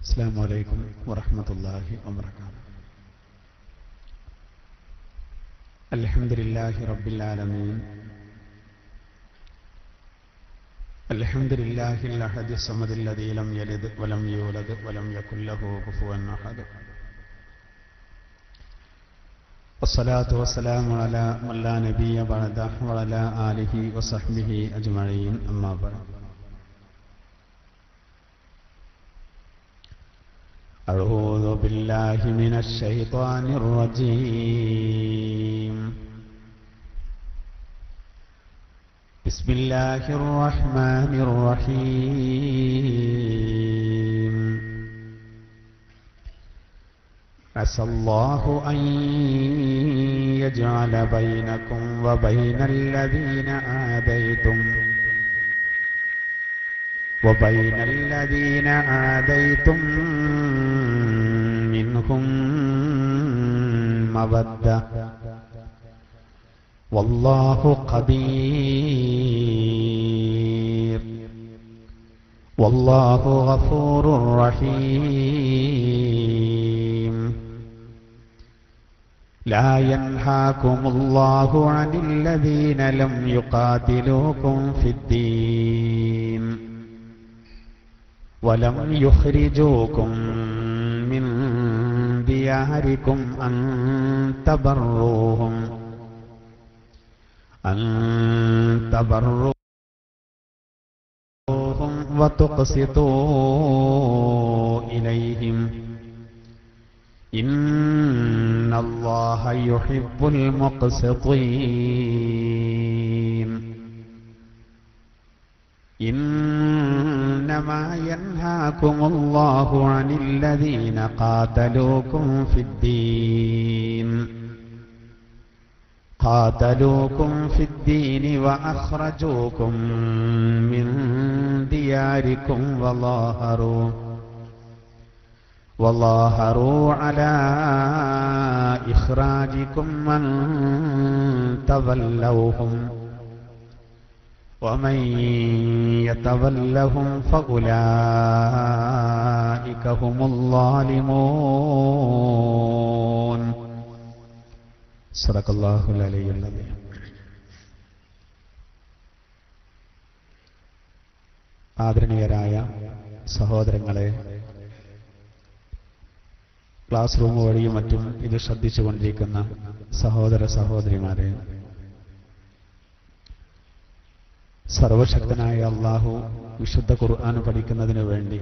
السلام عليكم ورحمة الله وبركاته. الحمد لله رب العالمين. الحمد لله الأحد الصمد الذي لم يلد ولم يولد ولم يكن له كفوا أحد. والصلاة والسلام على من لا نبي بعده وعلى آله وصحبه أجمعين. أما بعد. أعوذ بالله من الشيطان الرجيم. بسم الله الرحمن الرحيم. عسى الله أن يجعل بينكم وبين الذين آذيتم منهم مودة والله قدير والله غفور رحيم. لا ينهاكم الله عن الذين لم يقاتلوكم في الدين ولم يخرجوكم من دياركم أن تبروهم وتقسطوا إليهم إن الله يحب المقسطين. إنما ينهاكم الله عن الذين قاتلوكم في الدين وأخرجوكم من دياركم وظاهروا على إخراجكم أن تولوهم ومن يتولهم فأولئك هم الظالمون. صدق الله العلي العظيم. ആദരണീയരായ സഹോദരങ്ങളെ, class room വഴിയും മറ്റും ഇത് ശ്രദ്ധിച്ചുകൊണ്ടിരിക്കുന്ന സഹോദര സഹോദരിമാരെ, സർവശക്തനായ അല്ലാഹു വിശുദ്ധ ഖുർആൻ പഠിക്കുന്നതിന് വേണ്ടി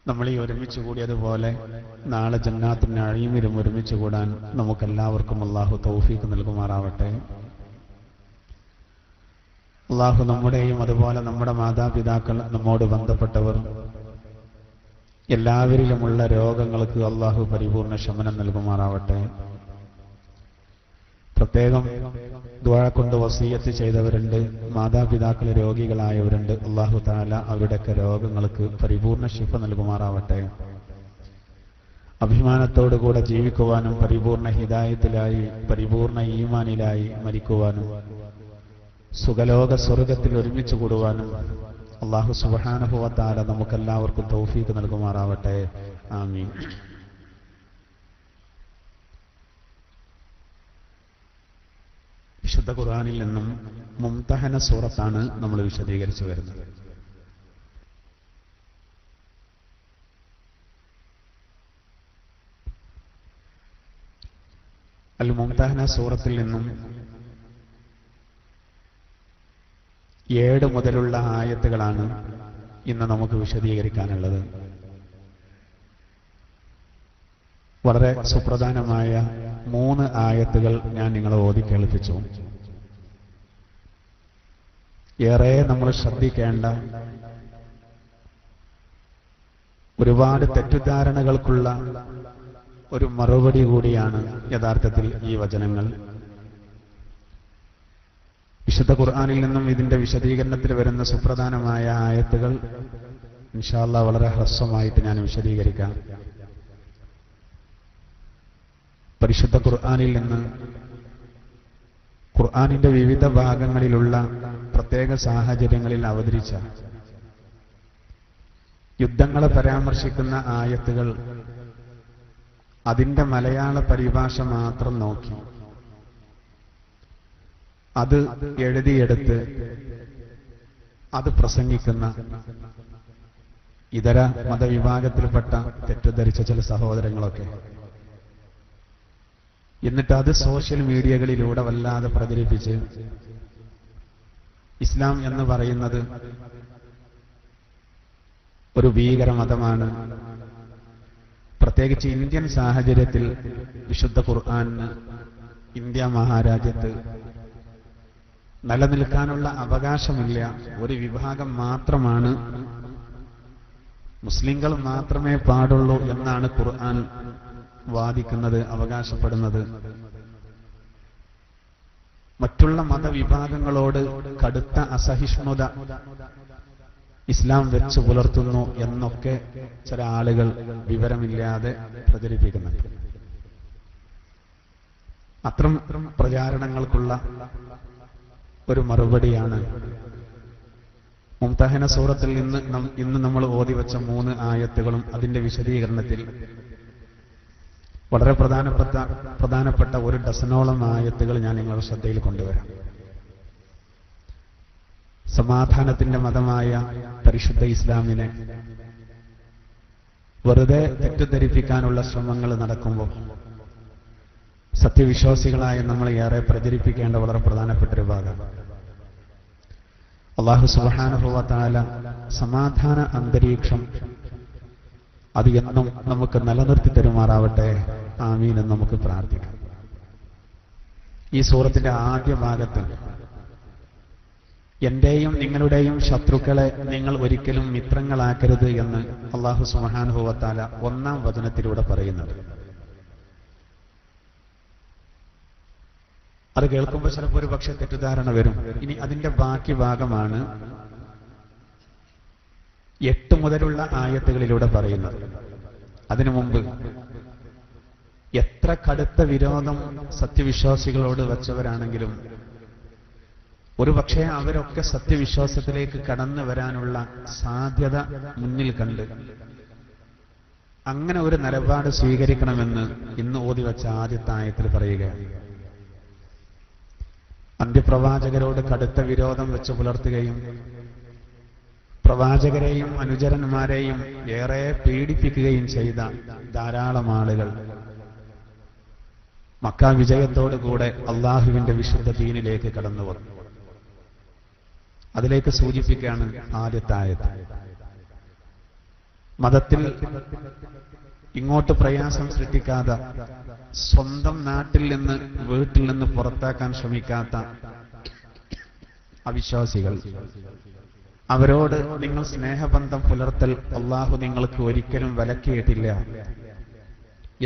നമ്മൾ ഈ ഒരുമിച്ച് കൂടിയതുപോലെ നാളെ ജന്നാത്തുൻ നഈമിലും ഒരുമിച്ച് കൂടാൻ നമുക്കെല്ലാവർക്കും അല്ലാഹു തൗഫീഖ് നൽകുമാറാവട്ടെ. അല്ലാഹു നമ്മുടെയും അതുപോലെ നമ്മുടെ മാതാപിതാക്കൾ, നമ്മോട് ബന്ധപ്പെട്ടവർ എല്ലാവരിലുമുള്ള രോഗങ്ങൾക്ക് അല്ലാഹു പരിപൂർണ ശമനം നൽകുമാറാവട്ടെ. പ്രത്യേകം ദുആ കൊണ്ട് വസിയത്ത് ചെയ്തവരുണ്ട്, മാതാപിതാക്കൾ രോഗികളായവരുണ്ട്. അല്ലാഹു തആല അവരുടെയൊക്കെ രോഗങ്ങൾക്ക് പരിപൂർണ ശിഫ നൽകുമാറാവട്ടെ. അഭിമാനത്തോടുകൂടെ ജീവിക്കുവാനും പരിപൂർണ ഹിദായത്തിലായി പരിപൂർണ ഈമാനിലായി മരിക്കുവാനും സുഖലോക സ്വർഗത്തിൽ ഒരുമിച്ച് കൂടുവാനും അല്ലാഹു സുബ്ഹാനഹു വ തആല നമുക്കെല്ലാവർക്കും തൗഫീഖ് നൽകുമാറാവട്ടെ. ആമീൻ. വിശുദ്ധ ഖുർആനിൽ നിന്നും മുംതഹന സൂറത്താണ് നമ്മൾ വിശദീകരിച്ചു വരുന്നത്. അൽ മുംതഹന സൂറത്തിൽ നിന്നും 7 മുതലുള്ള ആയത്തുകളാണ് ഇന്ന് നമുക്ക് വിശദീകരിക്കാനുള്ളത്. വളരെ സുപ്രധാനമായ 3 ആയത്തുകൾ ഞാൻ നിങ്ങളെ ഓതി കേൾപ്പിച്ചു. ഏറെ നമ്മൾ ശ്രദ്ധിക്കേണ്ട, ഒരുപാട് തെറ്റിദ്ധാരണകൾക്കുള്ള ഒരു മറുപടി കൂടിയാണ് യഥാർത്ഥത്തിൽ ഈ വചനങ്ങൾ. വിശുദ്ധ ഖുർആനിൽ നിന്നും ഇതിന്റെ വിശദീകരണത്തിൽ വരുന്ന സുപ്രധാനമായ ആയത്തുകൾ ഇൻഷാ അല്ലാഹ് വളരെ ഹ്രസ്വമായിട്ട് ഞാൻ വിശദീകരിക്കാം. പരിശുദ്ധ ഖുർആനിൽ നിന്ന് ഖുർആനിന്റെ വിവിധ ഭാഗങ്ങളിലുള്ള പ്രത്യേക സാഹചര്യങ്ങളിൽ അവതരിച്ച യുദ്ധങ്ങളെ പരാമർശിക്കുന്ന ആയത്തുകൾ അതിന്റെ മലയാള പരിഭാഷ മാത്രം നോക്കി അത് എഴുതിയെടുത്ത് അത് പ്രസംഗിക്കുന്ന ഇതര മതവിഭാഗത്തിൽപ്പെട്ട തെറ്റിദ്ധരിച്ച ചില സഹോദരങ്ങളൊക്കെ എന്നിട്ട് അത് സോഷ്യൽ മീഡിയകളിലൂടെ വല്ലാതെ പ്രചരിപ്പിച്ച് ഇസ്ലാം എന്ന് പറയുന്നത് ഒരു ഭീകര മതമാണ്, പ്രത്യേകിച്ച് ഇന്ത്യൻ സാഹചര്യത്തിൽ വിശുദ്ധ ഖുർആന് ഇന്ത്യ മഹാരാജ്യത്ത് നിലനിൽക്കാനുള്ള അവകാശമില്ല, ഒരു വിഭാഗം മാത്രമാണ്, മുസ്ലിങ്ങൾ മാത്രമേ പാടുള്ളൂ എന്നാണ് ഖുർആൻ വാദിക്കുന്നത്, അവകാശപ്പെടുന്നത്. മറ്റുള്ള മതവിഭാഗങ്ങളോട് കടുത്ത അസഹിഷ്ണുത ഇസ്ലാം വെച്ചു പുലർത്തുന്നു എന്നൊക്കെ ചില ആളുകൾ വിവരമില്ലാതെ പ്രചരിപ്പിക്കുന്നുണ്ട്. അത്തരം പ്രചാരണങ്ങൾക്കുള്ള ഒരു മറുപടിയാണ് മുംതഹന സൂറത്തിൽ ഇന്ന് നമ്മൾ ഓതിവെച്ച 3 ആയത്തുകളും അതിന്റെ വിശദീകരണത്തിൽ വളരെ പ്രധാനപ്പെട്ട ഒരു ഡസനോളം ആയത്തുകൾ ഞാൻ നിങ്ങളുടെ ശ്രദ്ധയിൽ കൊണ്ടുവരാം. സമാധാനത്തിന്റെ മതമായ പരിശുദ്ധ ഇസ്ലാമിനെ വെറുതെ തെറ്റിദ്ധരിപ്പിക്കാനുള്ള ശ്രമങ്ങൾ നടക്കുമ്പോൾ സത്യവിശ്വാസികളായ നമ്മൾ ഏറെ പ്രചരിപ്പിക്കേണ്ട വളരെ പ്രധാനപ്പെട്ട ഒരു ഭാഗം അല്ലാഹു സുബ്ഹാനഹു വ തആല സമാധാന അന്തരീക്ഷം അത് എന്നും നമുക്ക് നിലനിർത്തി തരുമാറാവട്ടെ, ആമീൻ എന്ന് നമുക്ക് പ്രാർത്ഥിക്കാം. ഈ സൂറത്തിന്റെ ആദ്യ ഭാഗത്ത് എന്റെയും നിങ്ങളുടെയും ശത്രുക്കളെ നിങ്ങൾ ഒരിക്കലും മിത്രങ്ങളാക്കരുത് എന്ന് അല്ലാഹു സുബ്ഹാനഹു വ തആല 1-ാം വചനത്തിലൂടെ പറയുന്നത്. അത് കേൾക്കുമ്പോൾ ചിലപ്പോൾ ഒരു പക്ഷേ തെറ്റിദ്ധാരണ വരും. ഇനി അതിന്റെ ബാക്കി ഭാഗമാണ് 8 മുതലുള്ള ആയത്തുകളിലൂടെ പറയുന്നത്. അതിനു മുമ്പ് എത്ര കടുത്ത വിരോധം സത്യവിശ്വാസികളോട് വച്ചവരാണെങ്കിലും ഒരുപക്ഷെ അവരൊക്കെ സത്യവിശ്വാസത്തിലേക്ക് കടന്നു വരാനുള്ള സാധ്യത മുന്നിൽ കണ്ട് അങ്ങനെ ഒരു നിലപാട് സ്വീകരിക്കണമെന്ന് ഇന്ന് ഓതിവെച്ച ആദ്യത്തെ ആയത്തിൽ പറയുകയാണ്. അന്ത്യപ്രവാചകരോട് കടുത്ത വിരോധം വെച്ച് പുലർത്തുകയും പ്രവാചകരെയും അനുചരന്മാരെയും ഏറെ പീഡിപ്പിക്കുകയും ചെയ്ത ധാരാളം ആളുകൾ മക്ക വിജയത്തോടുകൂടെ അള്ളാഹുവിന്റെ വിശുദ്ധ ദീനിലേക്ക് കടന്നു വന്നു. അതിലേക്ക് സൂചിപ്പിക്കുകയാണ് ആദ്യത്തെ ആയത്ത്. മതത്തിൽ ഇങ്ങോട്ട് പ്രയാസം സൃഷ്ടിക്കാതെ സ്വന്തം നാട്ടിൽ നിന്ന് വീട്ടിൽ നിന്ന് പുറത്താക്കാൻ ശ്രമിക്കാത്ത അവിശ്വാസികൾ, അവരോട് നിങ്ങൾ സ്നേഹബന്ധം പുലർത്തൽ അള്ളാഹു നിങ്ങൾക്ക് ഒരിക്കലും വിലക്കിയിട്ടില്ല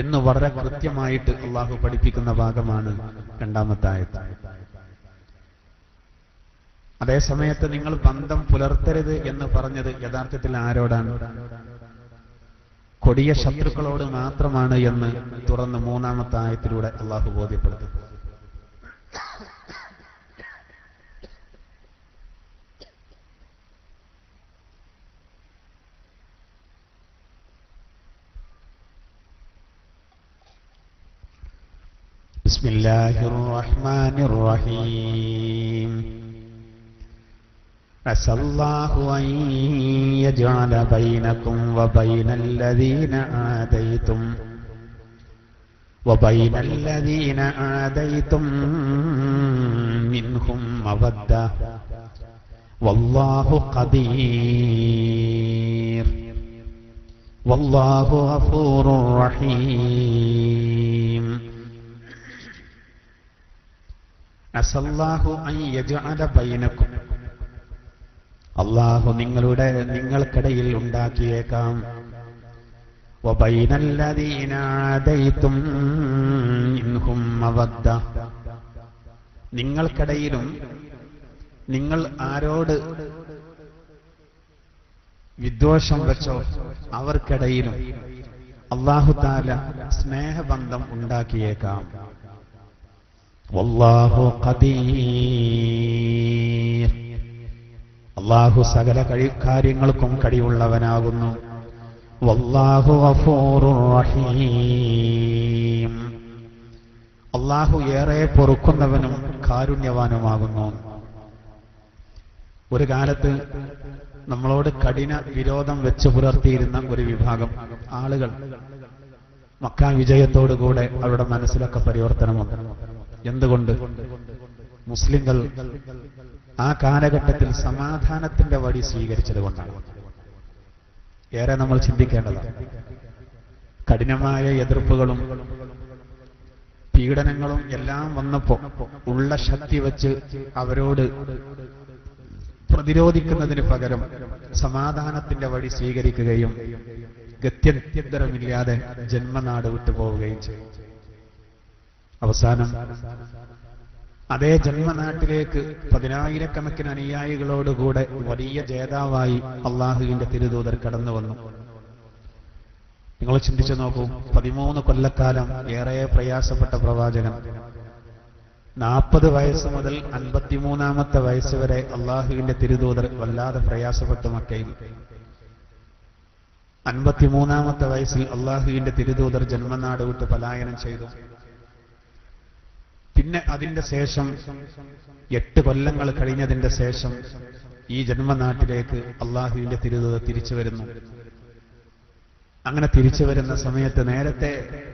എന്ന് വളരെ കൃത്യമായിട്ട് അള്ളാഹു പഠിപ്പിക്കുന്ന ഭാഗമാണ് 2-ാമത്തെ ആയത്ത്. അതേസമയത്ത് നിങ്ങൾ ബന്ധം പുലർത്തരുത് എന്ന് പറഞ്ഞത് യഥാർത്ഥത്തിൽ ആരോടാണ്? കൊടിയ ശത്രുക്കളോട് മാത്രമാണ് എന്ന് തുറന്ന് 3-ാമത്തെ ആയത്തിലൂടെ അള്ളാഹു ബോധ്യപ്പെടുത്തും. ബിസ്മില്ലാഹിർ റഹ്മാനിർ റഹീം. عسى الله أن يجعل بينكم وبين الذين عاديتم منهم مودة والله قدير والله غفور رحيم. عسى الله أن يجعل بينكم, അള്ളാഹു നിങ്ങൾക്കിടയിൽ ഉണ്ടാക്കിയേക്കാം വബൈനല്ലദീന ആദൈതും മിൻഹും മവദ്ദ, നിങ്ങൾക്കിടയിലും നിങ്ങൾ ആരോട് വിദ്വേഷം വെച്ചോ അവർക്കിടയിലും അല്ലാഹു തആല സ്നേഹബന്ധം ഉണ്ടാക്കിയേക്കാം. വല്ലാഹു ഖദീർ, അല്ലാഹു സകല കാര്യങ്ങൾക്കും കഴിവുള്ളവനാകുന്നു. വല്ലാഹു ഗഫൂറുർ റഹീം. അല്ലാഹു ഏറെ പൊറുക്കുന്നവനും കാരുണ്യവാനുമാകുന്നു. ഒരു കാലത്ത് നമ്മളോട് കഠിന വിരോധം വെച്ച് പുലർത്തിയിരുന്ന ഒരു വിഭാഗം ആളുകൾ മക്ക വിജയത്തോടുകൂടെ അവരുടെ മനസ്സിലൊക്കെ പരിവർത്തനമുണ്ട്. എന്തുകൊണ്ട്? മുസ്ലിങ്ങൾ ആ കാലഘട്ടത്തിൽ സമാധാനത്തിന്റെ വഴി സ്വീകരിച്ചത് കൊണ്ടാണ്. ഏറെ നമ്മൾ ചിന്തിക്കേണ്ടതാണ്. കഠിനമായ എതിർപ്പുകളും പീഡനങ്ങളും എല്ലാം വന്നപ്പോ ഉള്ള ശക്തി വെച്ച് അവരോട് പ്രതിരോധിക്കുന്നതിന് പകരം സമാധാനത്തിന്റെ വഴി സ്വീകരിക്കുകയും ഗത്യന്തരമില്ലാതെ ജന്മനാട് വിട്ടുപോവുകയും ചെയ്യും. അവസാനം അതേ ജന്മനാട്ടിലേക്ക് 10,000-കണക്കിന് അനുയായികളോടുകൂടെ വലിയ ജേതാവായി അള്ളാഹുവിന്റെ തിരുദൂതർ കടന്നു വന്നു. നിങ്ങൾ ചിന്തിച്ചു നോക്കൂ, 13 കൊല്ലക്കാലം ഏറെ പ്രയാസപ്പെട്ട പ്രവാചകൻ 40 വയസ്സ് മുതൽ 53-ാമത്തെ വയസ്സ് വരെ അള്ളാഹുവിന്റെ തിരുദൂതർ വല്ലാതെ പ്രയാസപ്പെട്ടു മക്കയിൽ. 53-ാമത്തെ വയസ്സിൽ അള്ളാഹുവിന്റെ തിരുദൂതർ ജന്മനാട് വിട്ട് പലായനം ചെയ്തു. പിന്നെ അതിന്റെ ശേഷം 8 കൊല്ലങ്ങൾ കഴിഞ്ഞതിന്റെ ശേഷം ഈ ജന്മനാട്ടിലേക്ക് അള്ളാഹുവിന്റെ തിരുദൂതർ തിരിച്ചു വരുന്നു. അങ്ങനെ തിരിച്ചു വരുന്ന സമയത്ത് നേരത്തെ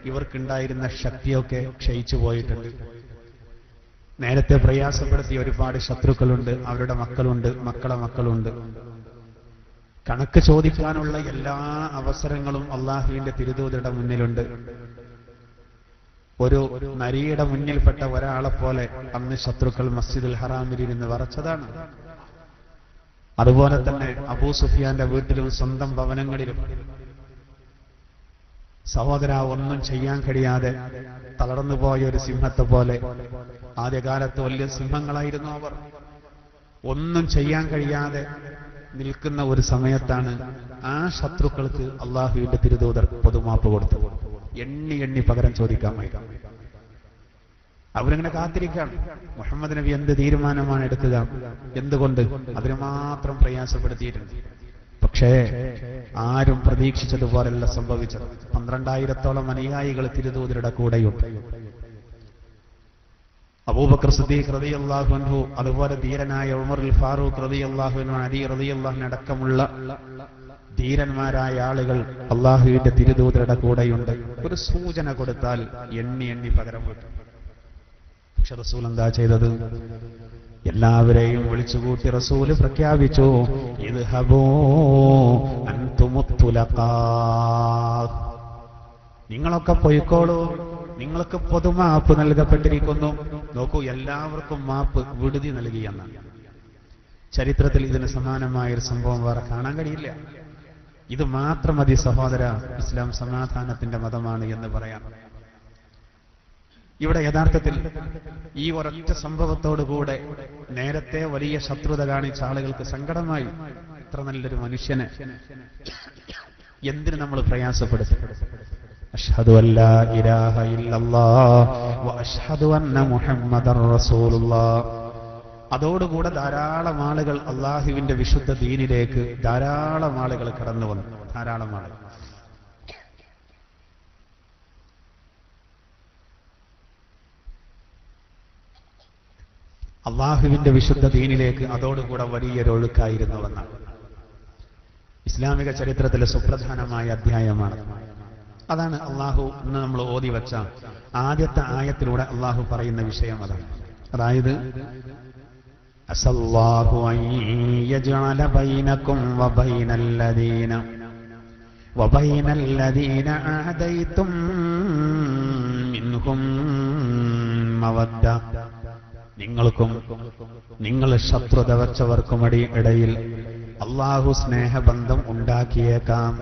ഇവർക്കുണ്ടായിരുന്ന ശക്തിയൊക്കെ ക്ഷയിച്ചു പോയിട്ടുണ്ട്. നേരത്തെ പ്രയാസപ്പെടുത്തിയ ഒരുപാട് ശത്രുക്കളുണ്ട്, അവരുടെ മക്കളുണ്ട്, മക്കളെ മക്കളുണ്ട്. കണക്ക് ചോദിക്കാനുള്ള എല്ലാ അവസരങ്ങളും അള്ളാഹുവിന്റെ തിരുദൂതരുടെ മുന്നിലുണ്ട്. ഒരു നരിയുടെ മുന്നിൽപ്പെട്ട ഒരാളെ പോലെ അന്ന് ശത്രുക്കൾ മസ്ജിദുൽ ഹറാമിൽ ഇരുന്ന് വറച്ചതാണ്. അതുപോലെ തന്നെ അബൂ സുഫിയാന്റെ വീട്ടിലും സ്വന്തം ഭവനങ്ങളിലും സഹോദര ഒന്നും ചെയ്യാൻ കഴിയാതെ തളർന്നുപോയ ഒരു സിംഹത്തെ പോലെ, ആദ്യകാലത്ത് വലിയ സിംഹങ്ങളായിരുന്നു അവർ, ഒന്നും ചെയ്യാൻ കഴിയാതെ നിൽക്കുന്ന ഒരു സമയത്താണ് ആ ശത്രുക്കൾക്ക് അള്ളാഹുവിന്റെ തിരുദൂതർ പൊതുമാപ്പ് കൊടുത്തു. എണ്ണി എണ്ണി പകരം ചോദിക്കാൻ വയ്യ. അവരിങ്ങനെ കാത്തിരിക്കുകയാണ്. മുഹമ്മദ് നബി എന്ത് തീരുമാനമാണ് എടുക്കുക? എന്തുകൊണ്ട്? അതിന് മാത്രം പ്രയാസപ്പെടുത്തിയിട്ടുണ്ട്. പക്ഷേ ആരും പ്രതീക്ഷിച്ചതുപോലല്ല സംഭവിച്ചത്. 12,000-ഓളം അനുയായികൾ തിരുദൂതരുടെ കൂടെയുണ്ട്. അബൂബക്കർ സിദ്ദീഖ് റളിയല്ലാഹു അൻഹു, അതുപോലെ ധീരനായ ഉമറുൽ ഫാറൂഖ് റളിയല്ലാഹു അൻഹു, അലി റളിയല്ലാഹു അൻഹു അടക്കമുള്ള ധീരന്മാരായ ആളുകൾ അള്ളാഹുവിന്റെ തിരുദൂതരുടെ കൂടെയുണ്ട്. ഒരു സൂചന കൊടുത്താൽ എണ്ണി എണ്ണി പകരം കിട്ടും. പക്ഷെ റസൂൽ എന്താ ചെയ്തത്? എല്ലാവരെയും വിളിച്ചുകൂട്ടി റസൂല് പ്രഖ്യാപിച്ചു, ഇദ്ഹബൂ അൻതുമുത് തുലഖാ, നിങ്ങളൊക്കെ പൊയ്ക്കോളൂ, നിങ്ങൾക്ക് പൊതുമാപ്പ് നൽകപ്പെട്ടിരിക്കുന്നു. നോക്കൂ, എല്ലാവർക്കും മാപ്പ്, വിടുതി നൽകിയെന്നാണ്. ചരിത്രത്തിൽ ഇതിന് സമാനമായൊരു സംഭവം വേറെ കാണാൻ കഴിയില്ല. ഇത് മാത്രം മതി സഹോദര, ഇസ്ലാം സമാധാനത്തിന്റെ മതമാണ് എന്ന് പറയാം. ഇവിടെ യഥാർത്ഥത്തിൽ ഈ ഒരൊറ്റ സംഭവത്തോടുകൂടെ നേരത്തെ വലിയ ശത്രുത കാണിച്ച ആളുകൾക്ക് സങ്കടമായി. ഇത്ര നല്ലൊരു മനുഷ്യനെ എന്തിന് നമ്മൾ പ്രയാസപ്പെടുത്തി? അഷ്ഹദു അല്ലാ ഇലാഹ ഇല്ലല്ലാഹ് വ അഷ്ഹദു അന്ന മുഹമ്മദർ റസൂലുള്ളാഹ്. അതോടുകൂടെ ധാരാളം ആളുകൾ അള്ളാഹുവിന്റെ വിശുദ്ധ ദീനിലേക്ക് ധാരാളം ആളുകൾ കടന്നു വന്നു. ധാരാളം ആളുകൾ. അള്ളാഹുവിന്റെ വിശുദ്ധ ദീനിലേക്ക് അതോടുകൂടെ വലിയൊരൊഴുക്കായിരുന്നുവെന്നാണ് ഇസ്ലാമിക ചരിത്രത്തിലെ സുപ്രധാനമായ അധ്യായമാണ്. അതാണ് അള്ളാഹു ഇന്ന് നമ്മൾ ഓതി വച്ച ആദ്യത്തെ ആയത്തിലൂടെ അള്ളാഹു പറയുന്ന വിഷയം. അതാണ്, അതായത് അസല്ലാഹു അൻ യജ്അല ബൈനകും വബൈനല്ലദീന ആദൈതും മിൻഹും മവദ്ദ. നിങ്ങൾക്കും നിങ്ങൾ ശത്രുത വച്ചവർക്കും ഇടയിൽ അള്ളാഹു സ്നേഹബന്ധം ഉണ്ടാക്കിയേക്കാം.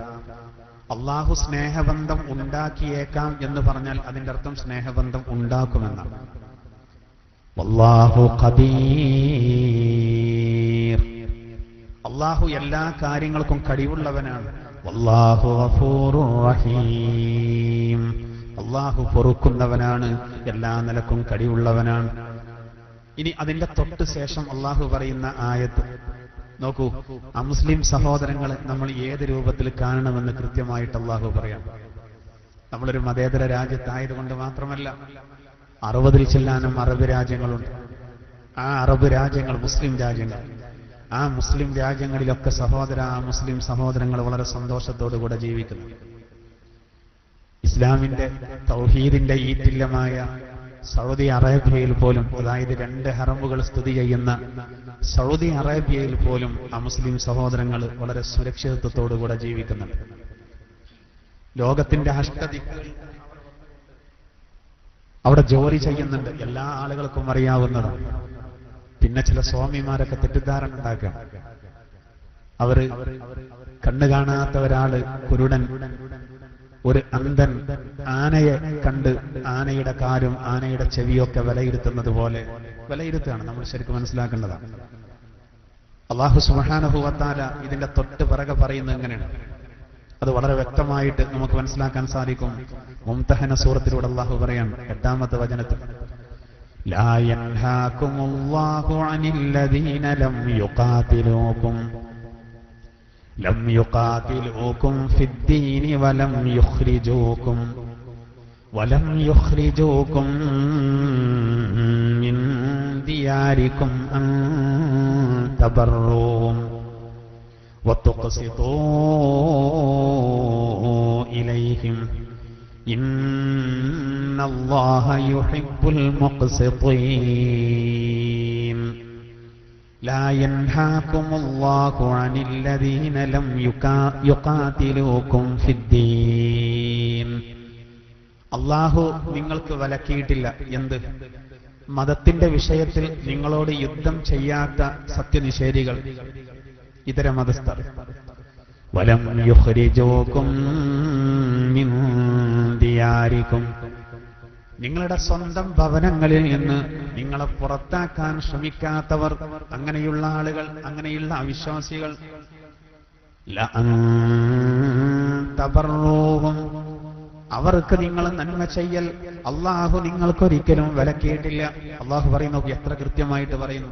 അള്ളാഹു സ്നേഹബന്ധം ഉണ്ടാക്കിയേക്കാം എന്ന് പറഞ്ഞാൽ അതിന്റെ അർത്ഥം സ്നേഹബന്ധം ഉണ്ടാക്കുമെന്നാണ്. വല്ലാഹു ഖദീർ, അള്ളാഹു എല്ലാ കാര്യങ്ങൾക്കും കഴിവുള്ളവനാണ്. വല്ലാഹു ഗഫൂറുർ റഹീം, അള്ളാഹു പൊറുക്കുന്നവനാണ്, എല്ലാ നിലക്കും കഴിവുള്ളവനാണ്. ഇനി അതിന്റെ തൊട്ട് ശേഷം അള്ളാഹു പറയുന്ന ആയത്ത് നോക്കൂ, അമുസ്ലിം സഹോദരങ്ങളെ നമ്മൾ ഏത് രൂപത്തിൽ കാണണമെന്ന് കൃത്യമായിട്ട് അല്ലാഹു പറയാം. നമ്മളൊരു മതേതര രാജ്യത്തായതുകൊണ്ട് മാത്രമല്ല, 60 ചില്ലാനും അറബ് രാജ്യങ്ങളുണ്ട്. ആ അറബ് രാജ്യങ്ങൾ മുസ്ലിം രാജ്യങ്ങൾ. ആ മുസ്ലിം രാജ്യങ്ങളിലൊക്കെ മുസ്ലിം സഹോദരങ്ങൾ വളരെ സന്തോഷത്തോടുകൂടെ ജീവിക്കുന്നു. ഇസ്ലാമിന്റെ തൗഹീദിന്റെ ഈറ്റില്ലമായ സൗദി അറേബ്യയിൽ പോലും, അതായത് 2 ഹറമുകൾ സ്ഥിതി ചെയ്യുന്ന സൗദി അറേബ്യയിൽ പോലും ആ മുസ്ലിം സഹോദരങ്ങൾ വളരെ സുരക്ഷിതത്വത്തോടുകൂടെ ജീവിക്കുന്നുണ്ട്. ലോകത്തിന്റെ അഷ്ടദിക്കുകൾ അവിടെ ജോലി ചെയ്യുന്നുണ്ട്. എല്ലാ ആളുകൾക്കും അറിയാവുന്നതാണ്. പിന്നെ ചില സ്വാമിമാരൊക്കെ തെറ്റിദ്ധാരണ ഉണ്ടാക്കാം. അവര് കണ്ണു കാണാത്ത ഒരാള്, കുരുടൻ, ഒരു അന്ധൻ ആനയെ കണ്ട് ആനയുടെ കാലും ആനയുടെ ചെവിയൊക്കെ വിലയിരുത്തുന്നത് പോലെ വിലയിരുത്തുകയാണ്. നമ്മൾ ശരിക്കും മനസ്സിലാക്കേണ്ടതാണ്. അല്ലാഹു സുബ്ഹാനഹു വ തആല ഇതിന്റെ തൊട്ട് പിറകെ പറയുന്നത് എങ്ങനെയാണ്? അത് വളരെ വ്യക്തമായിട്ട് നമുക്ക് മനസ്സിലാക്കാൻ സാധിക്കും. മുംതഹന സൂറത്തിലൂടെ അല്ലാഹു പറയാൻ 8ാമത്തെ വചനത്തിൽ, ലാ യൻഹാകുമുല്ലാഹു അനില്ലദീന ലം യുഖാതിലൂകും ഫിദ്ദീനി വലം യുഖ്രിജൂകും മിൻ ദിയാരികും അൻ തബറൂഹും വതുഖ്സിതൂ ഇലൈഹിം ഇന്നല്ലാഹ യുഹിബ്ബുൽ മുഖ്സിതീൻ. لا ينهاكم الله عن الذين لم يقاتلوكم في الدين. അല്ലാഹു നിങ്ങൾക്ക് വിലക്കിയിട്ടില്ല. എന്ത്? മതത്തിന്റെ വിഷയത്തിൽ നിങ്ങളോട് യുദ്ധം ചെയ്യാത്ത സത്യനിഷേധികൾ, ഇതര മതസ്ഥർ. വലം യുഖ്രിജൂകും മിൻ ദിയാരികും, നിങ്ങളുടെ സ്വന്തം ഭവനങ്ങളിൽ നിന്ന് നിങ്ങളെ പുറത്താക്കാൻ ശ്രമിക്കാത്തവർ, അങ്ങനെയുള്ള ആളുകൾ, അങ്ങനെയുള്ള അവിശ്വാസികൾ, തബറൂഹും, അവർക്ക് നിങ്ങൾ നന്മ ചെയ്യൽ അല്ലാഹു നിങ്ങൾക്കൊരിക്കലും വിലക്കിയിട്ടില്ല. അല്ലാഹു പറയുന്നു, എത്ര കൃത്യമായിട്ട് പറയുന്നു.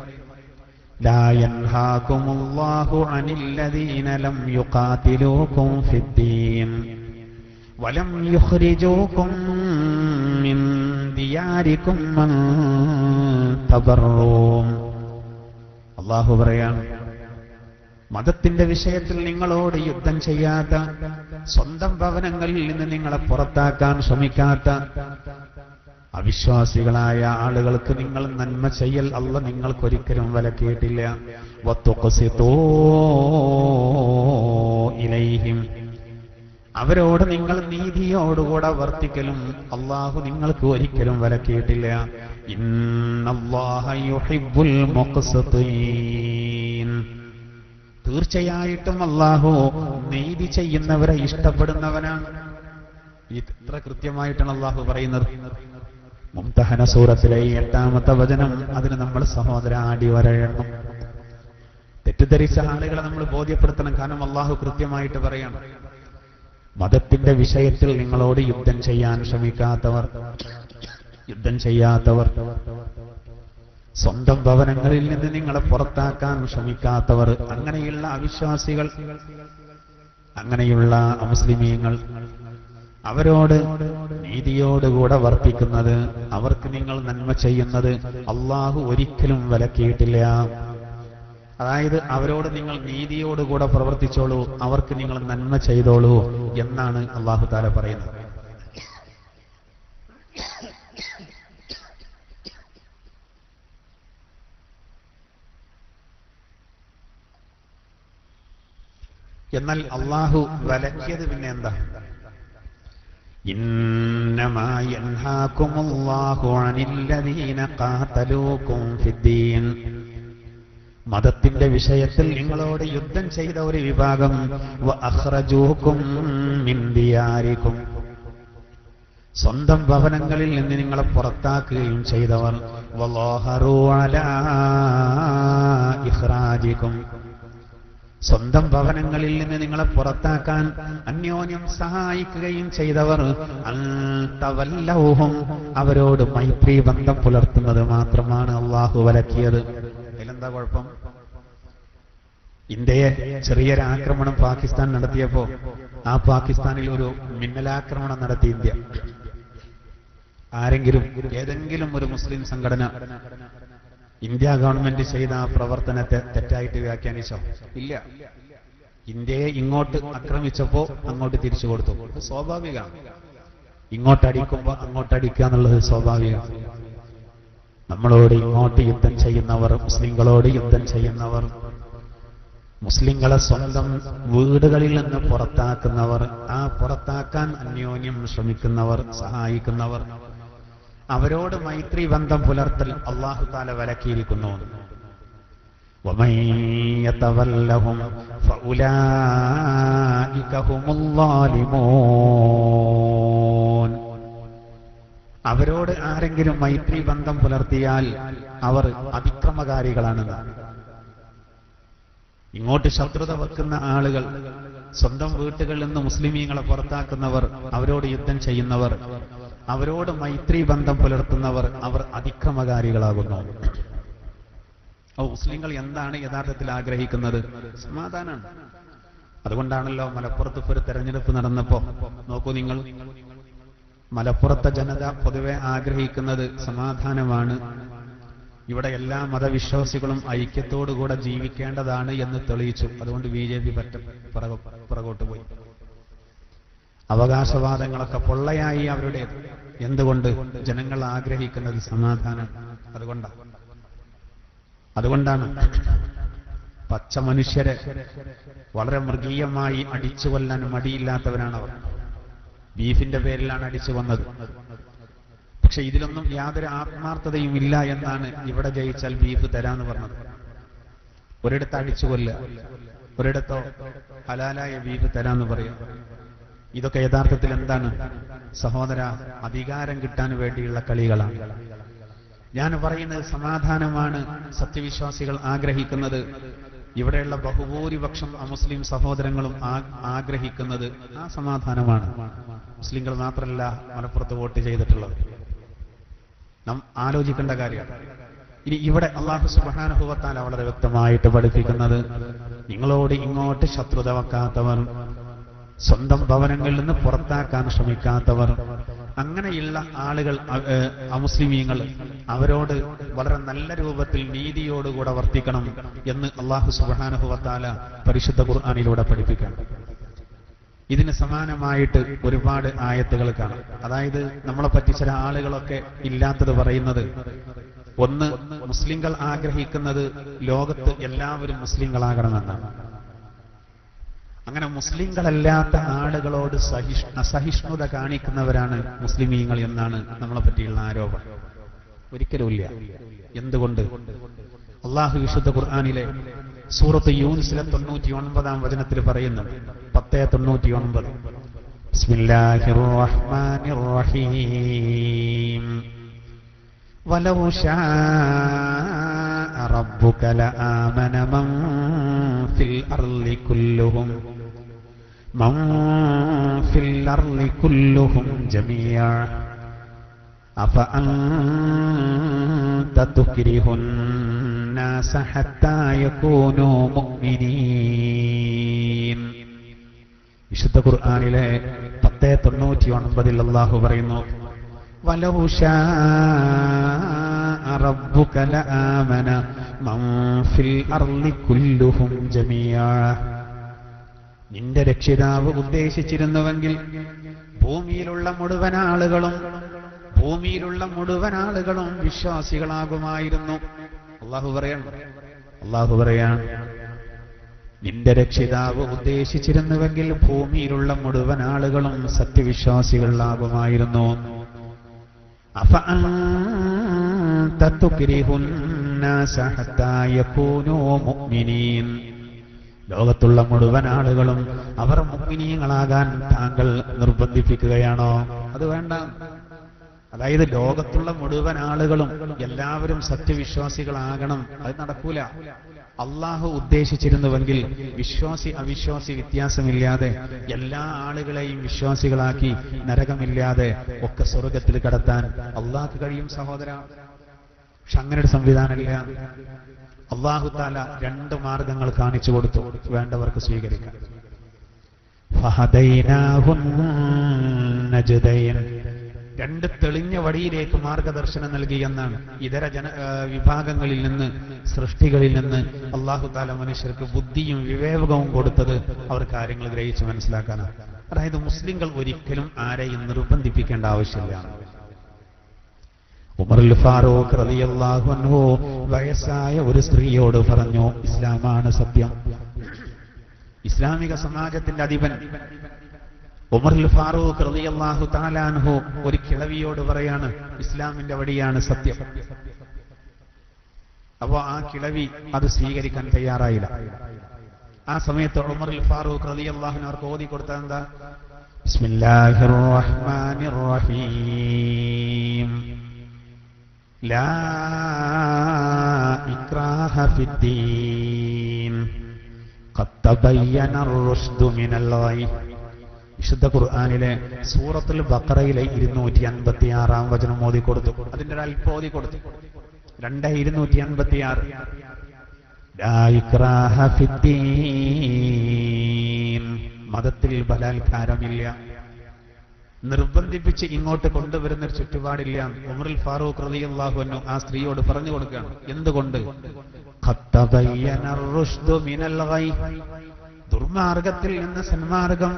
ലാ യൻഹാകുമുല്ലാഹു അനില്ലദീന ലം യുഖാതിലൂകും ഫിദ്ദീൻ വലം യുഖ്രിജൂകും മിൻ ദിയാരികും അൻ തബറൂഹും. അല്ലാഹു പറയാണ്, മതത്തിന്റെ വിഷയത്തിൽ നിങ്ങളോട് യുദ്ധം ചെയ്യാത്ത, സ്വന്തം ഭവനങ്ങളിൽ നിന്ന് നിങ്ങളെ പുറത്താക്കാൻ ശ്രമിക്കാത്ത അവിശ്വാസികളായ ആളുകൾക്ക് നിങ്ങൾ നന്മ ചെയ്യൽ അല്ലാഹു നിങ്ങൾക്കൊരിക്കലും വിലക്കിയിട്ടില്ല. വതുഖ്സിതൂ ഇലൈഹിം, അവരോട് നിങ്ങൾ നീതിയോടുകൂടെ വർത്തിക്കലും അല്ലാഹു നിങ്ങൾക്ക് ഒരിക്കലും വിലക്കിയിട്ടില്ല. ഇന്നല്ലാഹ യുഹിബ്ബുൽ മുഖ്സിതീൻ, തീർച്ചയായിട്ടും അല്ലാഹു നീതി ചെയ്യുന്നവരെ ഇഷ്ടപ്പെടുന്നവനാണ്. ഇത്ര കൃത്യമായിട്ടാണ് അല്ലാഹു പറയുന്നത്. മുംതഹന സൂറത്തിലെ 8ാമത്തെ വചനം, അതിന് നമ്മൾ സഹോദര അടിവരയണം. തെറ്റിദ്ധരിച്ച ആളുകളെ നമ്മൾ ബോധ്യപ്പെടുത്തണം. കാരണം അല്ലാഹു കൃത്യമായിട്ട് പറയണം, മതത്തിന്റെ വിഷയത്തിൽ നിങ്ങളോട് യുദ്ധം ചെയ്യാൻ ശ്രമിക്കാത്തവർ, സ്വന്തം ഭവനങ്ങളിൽ നിന്ന് നിങ്ങളെ പുറത്താക്കാൻ ശ്രമിക്കാത്തവർ, അങ്ങനെയുള്ള അവിശ്വാസികൾ, അങ്ങനെയുള്ള അമുസ്ലിമീങ്ങൾ, അവരോട് നീതിയോടുകൂടെ വർത്തിക്കുന്നത്, അവർക്ക് നിങ്ങൾ നന്മ ചെയ്യുന്നത് അല്ലാഹു ഒരിക്കലും വിലക്കിയിട്ടില്ല. അതായത് അവരോട് നിങ്ങൾ നീതിയോടുകൂടെ പ്രവർത്തിച്ചോളൂ, അവർക്ക് നിങ്ങൾ നന്മ ചെയ്തോളൂ എന്നാണ് അല്ലാഹു തആല പറയുന്നത്. എന്നാൽ അല്ലാഹു വിലക്കിയത് പിന്നെ എന്താ? ഇന്നമാ യൻഹാകുമുല്ലാഹു അനില്ലദീന ഖാതലൂകും ഫിദ്ദീൻ, മതത്തിന്റെ വിഷയത്തിൽ നിങ്ങളോട് യുദ്ധം ചെയ്ത ഒരു വിഭാഗം, വഅഖ്റജൂകും മിൻ ദിയാരികും, സ്വന്തം ഭവനങ്ങളിൽ നിന്ന് നിങ്ങളെ പുറത്താക്കുകയും ചെയ്തവർ, വളാഹറൂ അലാ ഇഖ്റാജികും, സ്വന്തം ഭവനങ്ങളിൽ നിന്ന് നിങ്ങളെ പുറത്താക്കാൻ അന്യോന്യം സഹായിക്കുകയും ചെയ്തവർ, അൻതവല്ലൗഹും, അവരോട് മൈത്രി ബന്ധം പുലർത്തുന്നത് മാത്രമാണ് അല്ലാഹു വിലക്കിയത്. അതിലെന്താ കുഴപ്പം? ഇന്ത്യയെ ചെറിയൊരു ആക്രമണം പാകിസ്ഥാൻ നടത്തിയപ്പോ ആ പാകിസ്ഥാനിൽ ഒരു മിന്നലാക്രമണം നടത്തി ഇന്ത്യ. ആരെങ്കിലും ഏതെങ്കിലും ഒരു മുസ്ലിം സംഘടന ഇന്ത്യ ഗവൺമെന്റ് ചെയ്ത ആ പ്രവർത്തനത്തെ തെറ്റായിട്ട് വ്യാഖ്യാനിച്ചോ? ഇല്ല. ഇന്ത്യയെ ഇങ്ങോട്ട് ആക്രമിച്ചപ്പോ അങ്ങോട്ട് തിരിച്ചു കൊടുത്തു. അത് സ്വാഭാവികമാണ്. ഇങ്ങോട്ടടിക്കുമ്പോ അങ്ങോട്ടടിക്കുക എന്നുള്ളത് സ്വാഭാവികമാണ്. നമ്മളോട് ഇങ്ങോട്ട് യുദ്ധം ചെയ്യുന്നവർ, മുസ്ലിങ്ങളോട് യുദ്ധം ചെയ്യുന്നവർ, മുസ്ലിങ്ങളെ സ്വന്തം വീടുകളിൽ നിന്ന് പുറത്താക്കുന്നവർ, ആ പുറത്താക്കാൻ അന്യോന്യം ശ്രമിക്കുന്നവർ, സഹായിക്കുന്നവർ, അവരോട് മൈത്രി ബന്ധം പുലർത്തൽ അല്ലാഹു തആല വിലക്കിയിരിക്കുന്നു. വമൻ യതവല്ലഹും ഫഉലൈക ഹുമുൽ ളാലിമൂൻ. അവരോട് ആരെങ്കിലും മൈത്രി ബന്ധം പുലർത്തിയാൽ അവർ അതിക്രമകാരികളാണെന്ന്. ഇങ്ങോട്ട് ശത്രുത വെക്കുന്ന ആളുകൾ, സ്വന്തം വീട്ടുകളിൽ നിന്ന് മുസ്ലിമീങ്ങളെ പുറത്താക്കുന്നവർ, അവരോട് യുദ്ധം ചെയ്യുന്നവർ, അവരോട് മൈത്രി ബന്ധം പുലർത്തുന്നവർ, അവർ അതിക്രമകാരികളാകുന്നു. മുസ്ലിങ്ങൾ എന്താണ് യഥാർത്ഥത്തിൽ ആഗ്രഹിക്കുന്നത്? സമാധാനമാണ്. അതുകൊണ്ടാണല്ലോ മലപ്പുറത്ത് ഒരു തെരഞ്ഞെടുപ്പ് നടന്നപ്പോ നോക്കൂ നിങ്ങൾ, മലപ്പുറത്തെ ജനത പൊതുവെ ആഗ്രഹിക്കുന്നത് സമാധാനമാണ്. ഇവിടെ എല്ലാ മതവിശ്വാസികളും ഐക്യത്തോടുകൂടെ ജീവിക്കേണ്ടതാണ് എന്ന് തെളിയിച്ചു. അതുകൊണ്ട് BJP പുറകോട്ട് പോയി. അവകാശവാദങ്ങളൊക്കെ പൊള്ളയായി അവരുടെ. എന്തുകൊണ്ട്? ജനങ്ങൾ ആഗ്രഹിക്കുന്നത് സമാധാനം. അതുകൊണ്ടാണ് പച്ച മനുഷ്യരെ വളരെ മൃഗീയമായി അടിച്ചു കൊല്ലാൻ മടിയില്ലാത്തവരാണ് അവർ. ബീഫിന്റെ പേരിലാണ് അടിച്ചു കൊന്നത്. പക്ഷെ ഇതിലൊന്നും യാതൊരു ആത്മാർത്ഥതയും ഇല്ല എന്നാണ് ഇവിടെ ജയിച്ചാൽ ബീഫ് തരാന്ന് പറഞ്ഞത്. ഒരിടത്ത് അടിച്ചു കൊല്ലുക, ഒരിടത്തോ ഹലാലായ ബീഫ് തരാന്ന് പറയുക. ഇതൊക്കെ യഥാർത്ഥത്തിൽ എന്താണ് സഹോദര? അധികാരം കിട്ടാൻ വേണ്ടിയുള്ള കളികളാണ്. ഞാൻ പറയുന്നത് സമാധാനമാണ് സത്യവിശ്വാസികൾ ആഗ്രഹിക്കുന്നത്. ഇവിടെയുള്ള ബഹുഭൂരിപക്ഷം അമുസ്ലിം സഹോദരങ്ങളും ആഗ്രഹിക്കുന്നത് ആ സമാധാനമാണ്. മുസ്ലിങ്ങൾ മാത്രമല്ല മലപ്പുറത്ത് വോട്ട് ചെയ്തിട്ടുള്ളത്. നാം ആലോചിക്കേണ്ട കാര്യമാണ്. ഇനി ഇവിടെ അല്ലാഹു സുബ്ഹാനഹു വ തആല വളരെ വ്യക്തമായിട്ട് പഠിപ്പിക്കുന്നത്, നിങ്ങളോട് ഇങ്ങോട്ട് ശത്രുത വെക്കാത്തവർ, സ്വന്തം ഭവനങ്ങളിൽ നിന്ന് പുറത്താക്കാൻ ശ്രമിക്കാത്തവർ, അങ്ങനെയുള്ള ആളുകൾ, അമുസ്ലിമീങ്ങൾ, അവരോട് വളരെ നല്ല രൂപത്തിൽ നീതിയോടുകൂടെ വർത്തിക്കണം എന്ന് അല്ലാഹു സുബ്ഹാനഹു വ തആല പരിശുദ്ധ ഖുർആനിലൂടെ പഠിപ്പിക്കണം. ഇതിന് സമാനമായിട്ട് ഒരുപാട് ആയത്തുകൾ കാണാം. അതായത് നമ്മളെ പറ്റി ചില ആളുകളൊക്കെ ഇല്ലാത്തത് പറയുന്നത്, ഒന്ന്, മുസ്ലിങ്ങൾ ആഗ്രഹിക്കുന്നത് ലോകത്ത് എല്ലാവരും മുസ്ലിങ്ങളാകണമെന്നാണ്. അങ്ങനെ മുസ്ലിങ്ങളല്ലാത്ത ആളുകളോട് അസഹിഷ്ണുത കാണിക്കുന്നവരാണ് മുസ്ലിമീങ്ങൾ എന്നാണ് നമ്മളെ പറ്റിയുള്ള ആരോപണം. ഒരിക്കലുമില്ല. എന്തുകൊണ്ട്? അല്ലാഹു വിശുദ്ധ ഖുർആനിലെ സൂറത്ത് യൂനുസിലെ 99-ാം വചനത്തിൽ പറയുന്നുണ്ട്, 10:99, ബിസ്മില്ലാഹിർ റഹ്മാനിർ റഹീം വലൗ ശാഅ റബ്ബുക ലആമന മൻ ഫിൽ അർളി കുല്ലുഹും ജമീഅ അഫഅൻത തുക്രിഹുൻ നാസ ഹത്താ യകൂനൂ മുഅ്മിനീൻ. വിശുദ്ധ ഖുർആനിലെ 10:99 അല്ലാഹു പറയുന്നു, വലൗ ശാഅ റബ്ബുക ലആമന മൻ ഫിൽ അർളി കുല്ലുഹും ജമീഅ. നിന്റെ രക്ഷിതാവ് ഉദ്ദേശിച്ചിരുന്നുവെങ്കിൽ ഭൂമിയിലുള്ള മുഴുവൻ ആളുകളും വിശ്വാസികളാകുമായിരുന്നു. അല്ലാഹു പറയാൻ, നിന്റെ രക്ഷിതാവ് ഉദ്ദേശിച്ചിരുന്നുവെങ്കിൽ ഭൂമിയിലുള്ള മുഴുവൻ ആളുകളും സത്യവിശ്വാസികളാകുമായിരുന്നു. അഫഅൻത തുക്രിഹുൻ നാസ ഹത്താ യകൂനൂ മുഅ്മിനീൻ. ലോകത്തുള്ള മുഴുവൻ ആളുകളും അവർ മുഅ്മിനീങ്ങളാകാൻ താങ്കൾ നിർബന്ധിപ്പിക്കുകയാണോ? അത് വേണ്ട. അതായത് ലോകത്തുള്ള മുഴുവൻ ആളുകളും എല്ലാവരും സത്യവിശ്വാസികളാകണം, അത് നടക്കൂല. അള്ളാഹു ഉദ്ദേശിച്ചിരുന്നുവെങ്കിൽ വിശ്വാസി അവിശ്വാസി വ്യത്യാസമില്ലാതെ എല്ലാ ആളുകളെയും വിശ്വാസികളാക്കി നരകമില്ലാതെ ഒക്കെ സ്വർഗത്തിൽ കടത്താൻ അള്ളാഹ്ക്ക് കഴിയും സഹോദര. പക്ഷെ അങ്ങനെ ഒരു സംവിധാനമില്ല. അല്ലാഹു തആല രണ്ട് മാർഗങ്ങൾ കാണിച്ചു കൊടുത്തു, വേണ്ടവർക്ക് സ്വീകരിക്കാം. ഫഹദൈനാഹുൻ നജ്ദൈൻ, രണ്ട് തെളിഞ്ഞ വഴിയിലേക്ക് മാർഗദർശനം നൽകിയെന്നാണ്. ഇതര വിഭാഗങ്ങളിൽ നിന്ന്, സൃഷ്ടികളിൽ നിന്ന് അല്ലാഹു തആല മനുഷ്യർക്ക് ബുദ്ധിയും വിവേകവും കൊടുത്തത് അവർ കാര്യങ്ങൾ ഗ്രഹിച്ച് മനസ്സിലാക്കാനാണ്. അതായത് മുസ്ലിങ്ങൾ ഒരിക്കലും ആരെയും നിർബന്ധിപ്പിക്കേണ്ട ആവശ്യമില്ല. ഉമറുൽ ഫാറൂഖ് റളിയല്ലാഹു അൻഹു വയസ്സായ ഒരു സ്ത്രീയോട് പറഞ്ഞു, ഇസ്ലാമാണ് സത്യം. ഇസ്ലാമിക സമാജത്തിന്റെ അധിപൻ ഉമറുൽ ഫാറൂഖ് റളിയല്ലാഹു തആല അൻഹു ഒരു കിളവിയോട് പറയാണ്, ഇസ്ലാമിന്റെ വഴിയാണ് സത്യം. അപ്പോ ആ കിളവി അത് സ്വീകരിക്കാൻ തയ്യാറായില്ല. ആ സമയത്ത് ഉമറുൽ ഫാറൂഖ് റളിയല്ലാഹു അൻഹു അവർക്ക് ഓതി കൊടുത്തത് എന്താ? ബിസ്മില്ലാഹിർ റഹ്മാനിർ റഹീം ലാ ഇക്രാഹ ഫിദ്ദീൻ ഖദ് തബയ്യനർ റുശ്ദു മിനൽ ഗയ്. വിശുദ്ധ ഖുർആനിലെ സൂറത്തുൽ ബഖറയിലെ 256 വചനം ഓതി കൊടുത്തു. അതിന്റെ ഒരു അല്പം ഓതി കൊടുത്തു. 256 ലാ ഇക്രാഹ ഫിദ്ദീൻ, മതത്തിൽ ബലാത്കാരമില്ല, നിർബന്ധിപ്പിച്ച് ഇങ്ങോട്ട് കൊണ്ടുവരുന്ന ഒരു ചുറ്റുപാടില്ല. ഉമറുൽ ഫാറൂഖ് റളിയല്ലാഹു അൻഹു ആ സ്ത്രീയോട് പറഞ്ഞു കൊടുക്കുകയാണ്. എന്തുകൊണ്ട്? ഖദ് തബയ്യനർ റുശ്ദു മിനൽ ഗയ്, ദുർമാർഗത്തിൽ നിന്ന് സന്മാർഗം,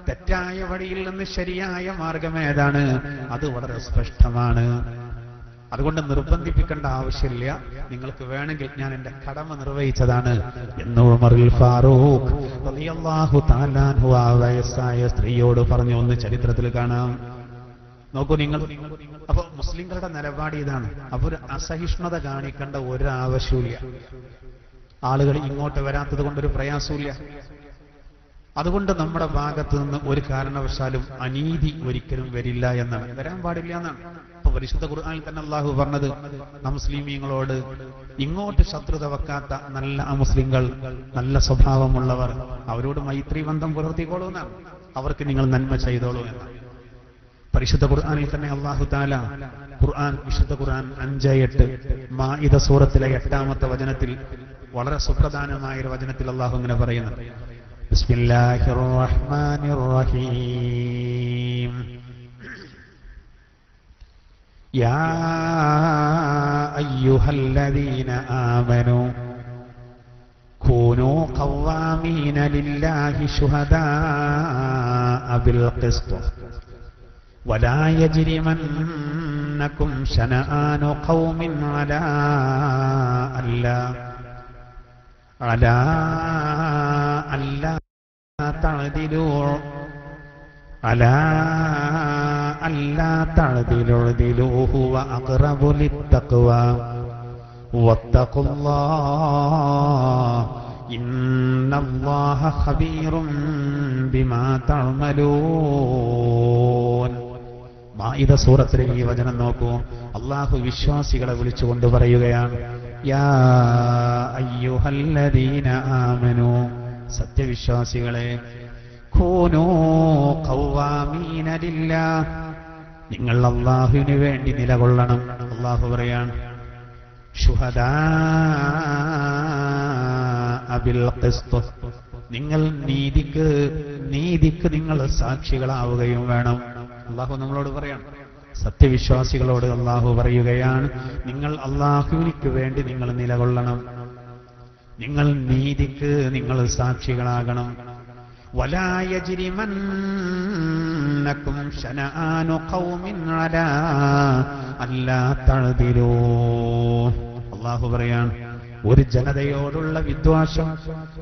തെറ്റായ വഴിയിൽ നിന്ന് ശരിയായ മാർഗം ഏതാണ് അത് വളരെ സ്പഷ്ടമാണ്. അതുകൊണ്ട് നിർബന്ധിപ്പിക്കേണ്ട ആവശ്യമില്ല, നിങ്ങൾക്ക് വേണമെങ്കിൽ ഞാൻ എന്റെ കടമ നിർവഹിച്ചതാണ് എന്ന് ഉമറുൽ ഫാറൂഖ് റളിയല്ലാഹു തആല അൻഹു ആ വയസ്സായ സ്ത്രീയോട് പറഞ്ഞു. ഒന്ന് ചരിത്രത്തിൽ കാണാം. നോക്കൂ നിങ്ങൾ. അപ്പൊ മുസ്ലിങ്ങളുടെ നിലപാട് ഇതാണ്. അവർ അസഹിഷ്ണുത കാണിക്കേണ്ട ഒരു ആവശ്യമില്ല. ആളുകൾ ഇങ്ങോട്ട് വരാത്തത് കൊണ്ടൊരു പ്രയാസമില്ല. അതുകൊണ്ട് നമ്മുടെ ഭാഗത്തു നിന്ന് ഒരു കാരണവശാലും അനീതി ഒരിക്കലും വരില്ല എന്നാണ്, വരാൻ പാടില്ല എന്നാണ്. അപ്പൊ പരിശുദ്ധ ഖുർആനിൽ തന്നെ അല്ലാഹു പറഞ്ഞത്, മുസ്ലിമീങ്ങളോട് ഇങ്ങോട്ട് ശത്രുത വെക്കാത്ത നല്ല അമുസ്ലിങ്ങൾ, നല്ല സ്വഭാവമുള്ളവർ, അവരോട് മൈത്രി ബന്ധം പുലർത്തിക്കോളൂ എന്നാണ്. അവർക്ക് നിങ്ങൾ നന്മ ചെയ്തോളൂ എന്നാണ്. പരിശുദ്ധ ഖുർആനിൽ തന്നെ അല്ലാഹു തആല വിശുദ്ധ ഖുർആൻ 5:8 മാഇദ സൂറത്തിലെ 8-ാമത്തെ വചനത്തിൽ വളരെ സുപ്രധാനമായ ഒരു വചനത്തിൽ അല്ലാഹു ഇങ്ങനെ പറയുന്നു, ബിസ്മില്ലാഹിർ റഹ്മാനിർ റഹീം യാ അയ്യുഹല്ലദീന ആമനൂ കൂനൂ ഖവ്വാമീന ലില്ലാഹി ശുഹദാഅ ബിൽ ഖിസ്ത് ولا يجرمنكم شنآن قوم على ألا تعدلوا اعدلوا هو أقرب للتقوى واتقوا الله إن الله خبير بما تعملون. മാഇദ സൂറത്തിലെ ഈ വചനം നോക്കൂ. അല്ലാഹു വിശ്വാസികളെ വിളിച്ചുകൊണ്ട് പറയുകയാണ്, യാ അയ്യുഹല്ലദീന ആമനൂ, സത്യവിശ്വാസികളെ, കൂനൂ ഖവ്വാമീന ലില്ലാഹ്, നിങ്ങൾ അല്ലാഹുവിന് വേണ്ടി നിലകൊള്ളണം. അല്ലാഹു പറയാണ്, ശുഹദാഅ ബിൽ ഖിസ്ത്, നിങ്ങൾ നീതിക്ക് നിങ്ങൾ സാക്ഷികളാവുകയും വേണം. അല്ലാഹു നമ്മളോട് പറയാണ്, സത്യവിശ്വാസികളോട് അല്ലാഹു പറയുകയാണ്, നിങ്ങൾ അല്ലാഹുവിന് വേണ്ടി നിങ്ങൾ നിലകൊള്ളണം, നിങ്ങൾ നീതിക്ക് നിങ്ങൾ സാക്ഷികളാകണം. വലാ യജ്രിമന്നകും ശനആനു ഖൗമിൻ അലാ അല്ലാ തഅദിലൂ. അല്ലാഹു പറയാണ്, ഒരു ജനതയോടുള്ള വിദ്വേഷം,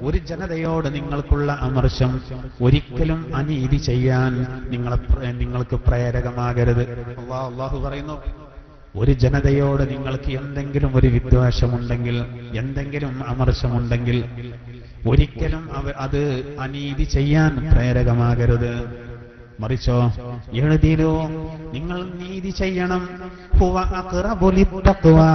ഒരു ജനതയോട് നിങ്ങൾക്കുള്ള അമർഷം ഒരിക്കലും അനീതി ചെയ്യാൻ നിങ്ങൾക്ക് പ്രേരകമാകരുത്. അല്ലാഹു പറയുന്നു, ഒരു ജനതയോട് നിങ്ങൾക്ക് എന്തെങ്കിലും ഒരു വിദ്വേഷമുണ്ടെങ്കിൽ, എന്തെങ്കിലും അമർഷമുണ്ടെങ്കിൽ ഒരിക്കലും അത് അനീതി ചെയ്യാൻ പ്രേരകമാകരുത്. മറിച്ചോ, എഴുതിരോ, നിങ്ങൾ നീതി ചെയ്യണം. ഹുവ അഖ്റബു ലിത്തഖ്വാ,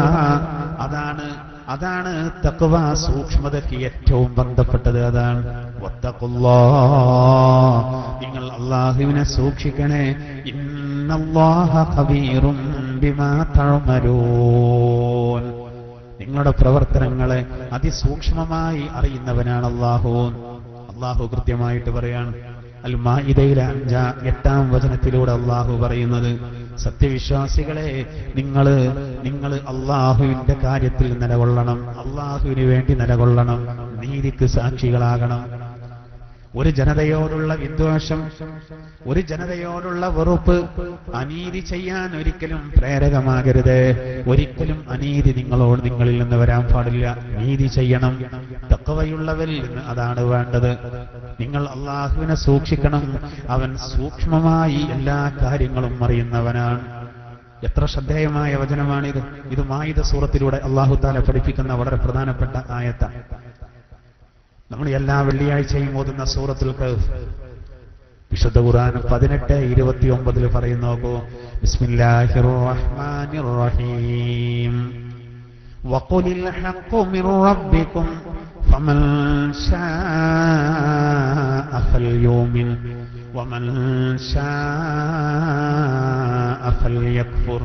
അതാണ് തഖ്വ, സൂക്ഷ്മതയ്ക്ക് ഏറ്റവും ബന്ധപ്പെട്ടത് അതാണ്. വത്തഖുല്ലാഹ്, നിങ്ങൾ അല്ലാഹുവിനെ സൂക്ഷിക്കണേ. ഇന്നല്ലാഹ ഖബീറും ബിമാ തഅമലൂൻ, നിങ്ങളുടെ പ്രവർത്തനങ്ങളെ അതിസൂക്ഷ്മമായി അറിയുന്നവനാണ് അല്ലാഹു. അല്ലാഹു കൃത്യമായിട്ട് പറയാണ്. അൽ മാഇദയിലെ 8-ാം വചനത്തിലൂടെ അല്ലാഹു പറയുന്നത്, സത്യവിശ്വാസികളെ, നിങ്ങൾ അല്ലാഹുവിന്റെ കാര്യത്തിൽ നിലകൊള്ളണം, അല്ലാഹുവിന് വേണ്ടി നിലകൊള്ളണം, നീതിക്ക് സാക്ഷികളാകണം. ഒരു ജനതയോടുള്ള വിദ്വേഷം, ഒരു ജനതയോടുള്ള വെറുപ്പ് അനീതി ചെയ്യാൻ ഒരിക്കലും പ്രേരകമാകരുത്. ഒരിക്കലും അനീതി നിങ്ങളിൽ നിന്ന് വരാൻ പാടില്ല. നീതി ചെയ്യണം. തഖ്വയുള്ളവരിൽ നിന്ന് അതാണ് വേണ്ടത്. നിങ്ങൾ അല്ലാഹുവിനെ സൂക്ഷിക്കണം. അവൻ സൂക്ഷ്മമായി എല്ലാ കാര്യങ്ങളും അറിയുന്നവനാണ്. എത്ര ശ്രദ്ധേയമായ വചനമാണിത്. ഇത് മാഇദ സൂറത്തിലൂടെ അല്ലാഹു തആല പഠിപ്പിക്കുന്ന വളരെ പ്രധാനപ്പെട്ട ആയത്താണ്. നമ്മൾ എല്ലാ വെള്ളിയാഴ്ചയും ഓതുന്ന സൂറത്തുൽ കഹ്ഫ്, വിശുദ്ധ ഖുർആൻ 18:29 പറയുന്നു. നോക്കൂ, ബിസ്മില്ലാഹിർ റഹ്മാനിർ റഹീം. വഖുലിൽ ഹഖ്ഖു മിർ റബ്ബികും ഫമൻ ശാഅ ഫൽയുമിൻ വമൻ ശാഅ ഫൽയക്ഫുർ.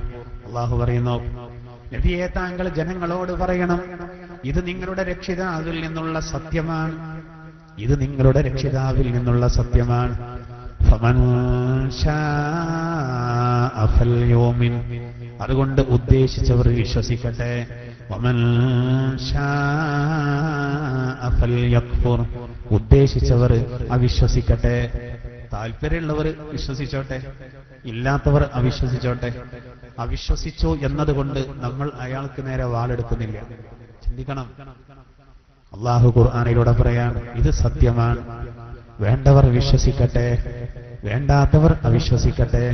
അല്ലാഹു പറയുന്നു, നബിയെ, താങ്കൾ ജനങ്ങളോട് പറയണം, ഇത് നിങ്ങളുടെ രക്ഷിതാവിൽ നിന്നുള്ള സത്യമാണ്. ഇത് നിങ്ങളുടെ രക്ഷിതാവിൽ നിന്നുള്ള സത്യമാണ്. ഫമൻ ശാഅ ഫൽയുമിൻ. അതുകൊണ്ട് ഉദ്ദേശിച്ചവർ വിശ്വസിക്കട്ടെ. വമൻ ശാഅ ഫൽയക്ഫുർ. ഉദ്ദേശിച്ചവർ അവിശ്വസിക്കട്ടെ. താല്പര്യമുള്ളവർ വിശ്വസിച്ചോട്ടെ, ഇല്ലാത്തവർ അവിശ്വസിച്ചോട്ടെ. അവിശ്വസിച്ചു എന്നതുകൊണ്ട് നമ്മൾ അയാൾക്ക് നേരെ വാളെടുക്കുന്നില്ല. ചിന്തിക്കണം. അല്ലാഹു ഖുർആനിലൂടെ പറയാണ്, ഇത് സത്യമാണ്. വേണ്ടവർ വിശ്വസിക്കട്ടെ, വേണ്ടാത്തവർ അവിശ്വസിക്കട്ടെ.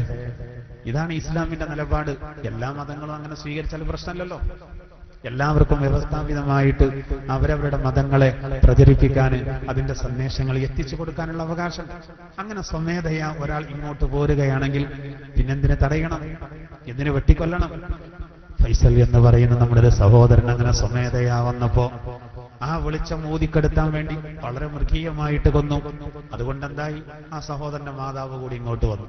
ഇതാണ് ഇസ്ലാമിന്റെ നിലപാട്. എല്ലാ മതങ്ങളും അങ്ങനെ സ്വീകരിച്ചാൽ പ്രശ്നമല്ലല്ലോ. എല്ലാവർക്കും വ്യവസ്ഥാപിതമായിട്ട് അവരവരുടെ മതങ്ങളെ പ്രചരിപ്പിക്കാൻ, അതിന്റെ സന്ദേശങ്ങൾ എത്തിച്ചു കൊടുക്കാനുള്ള അവകാശം. അങ്ങനെ സ്വമേധയാ ഒരാൾ ഇങ്ങോട്ട് പോരുകയാണെങ്കിൽ പിന്നെന്തിനെ തടയണം? എന്തിനു വെട്ടിക്കൊല്ലണം? ഫൈസൽ എന്ന് പറയുന്ന നമ്മുടെ ഒരു സഹോദരൻ അങ്ങനെ സ്വമേധയാ വന്നപ്പോ ആ വെളിച്ചം ഊതിക്കെടുത്താൻ വേണ്ടി വളരെ മൃഗീയമായിട്ട് കൊന്നു. അതുകൊണ്ടെന്തായി? ആ സഹോദരന്റെ മാതാവ് കൂടി ഇങ്ങോട്ട് വന്നു.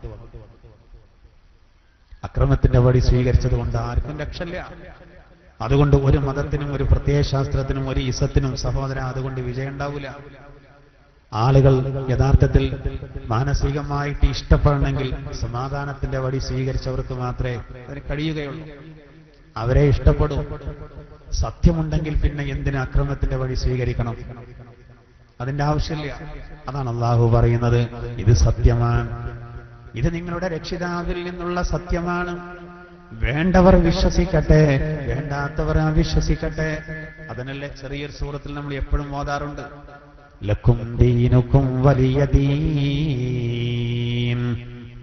അക്രമത്തിന്റെ വഴി സ്വീകരിച്ചത് കൊണ്ട് ആർക്കും രക്ഷയില്ല. അതുകൊണ്ട് ഒരു മതത്തിനും ഒരു പ്രത്യയശാസ്ത്രത്തിനും ഒരു ഇസത്തിനും സഹോദര അതുകൊണ്ട് വിജയം ഉണ്ടാവില്ല. ആളുകൾ യഥാർത്ഥത്തിൽ മാനസികമായിട്ട് ഇഷ്ടപ്പെടണമെങ്കിൽ സമാധാനത്തിന്റെ വഴി സ്വീകരിച്ചവർക്ക് മാത്രമേ അതിന് കഴിയുകയുള്ളൂ. അവരെ ഇഷ്ടപ്പെടൂ. സത്യമുണ്ടെങ്കിൽ പിന്നെ എന്തിന് അക്രമത്തിന്റെ വഴി സ്വീകരിക്കണം? അതിന്റെ ആവശ്യമില്ല. അതാണ് അല്ലാഹു പറയുന്നത്, ഇത് സത്യമാണ്, ഇത് നിങ്ങളുടെ രക്ഷിതാവിൽ നിന്നുള്ള സത്യമാണ്. വേണ്ടവർ വിശ്വസിക്കട്ടെ, വേണ്ടാത്തവർ അവിശ്വസിക്കട്ടെ. അതിനല്ലേ ചെറിയൊരു സൂറത്തിൽ നമ്മൾ എപ്പോഴും ഓതാറുണ്ട്, ലക്കും ദീനുക്കും വലിയ ദീൻ.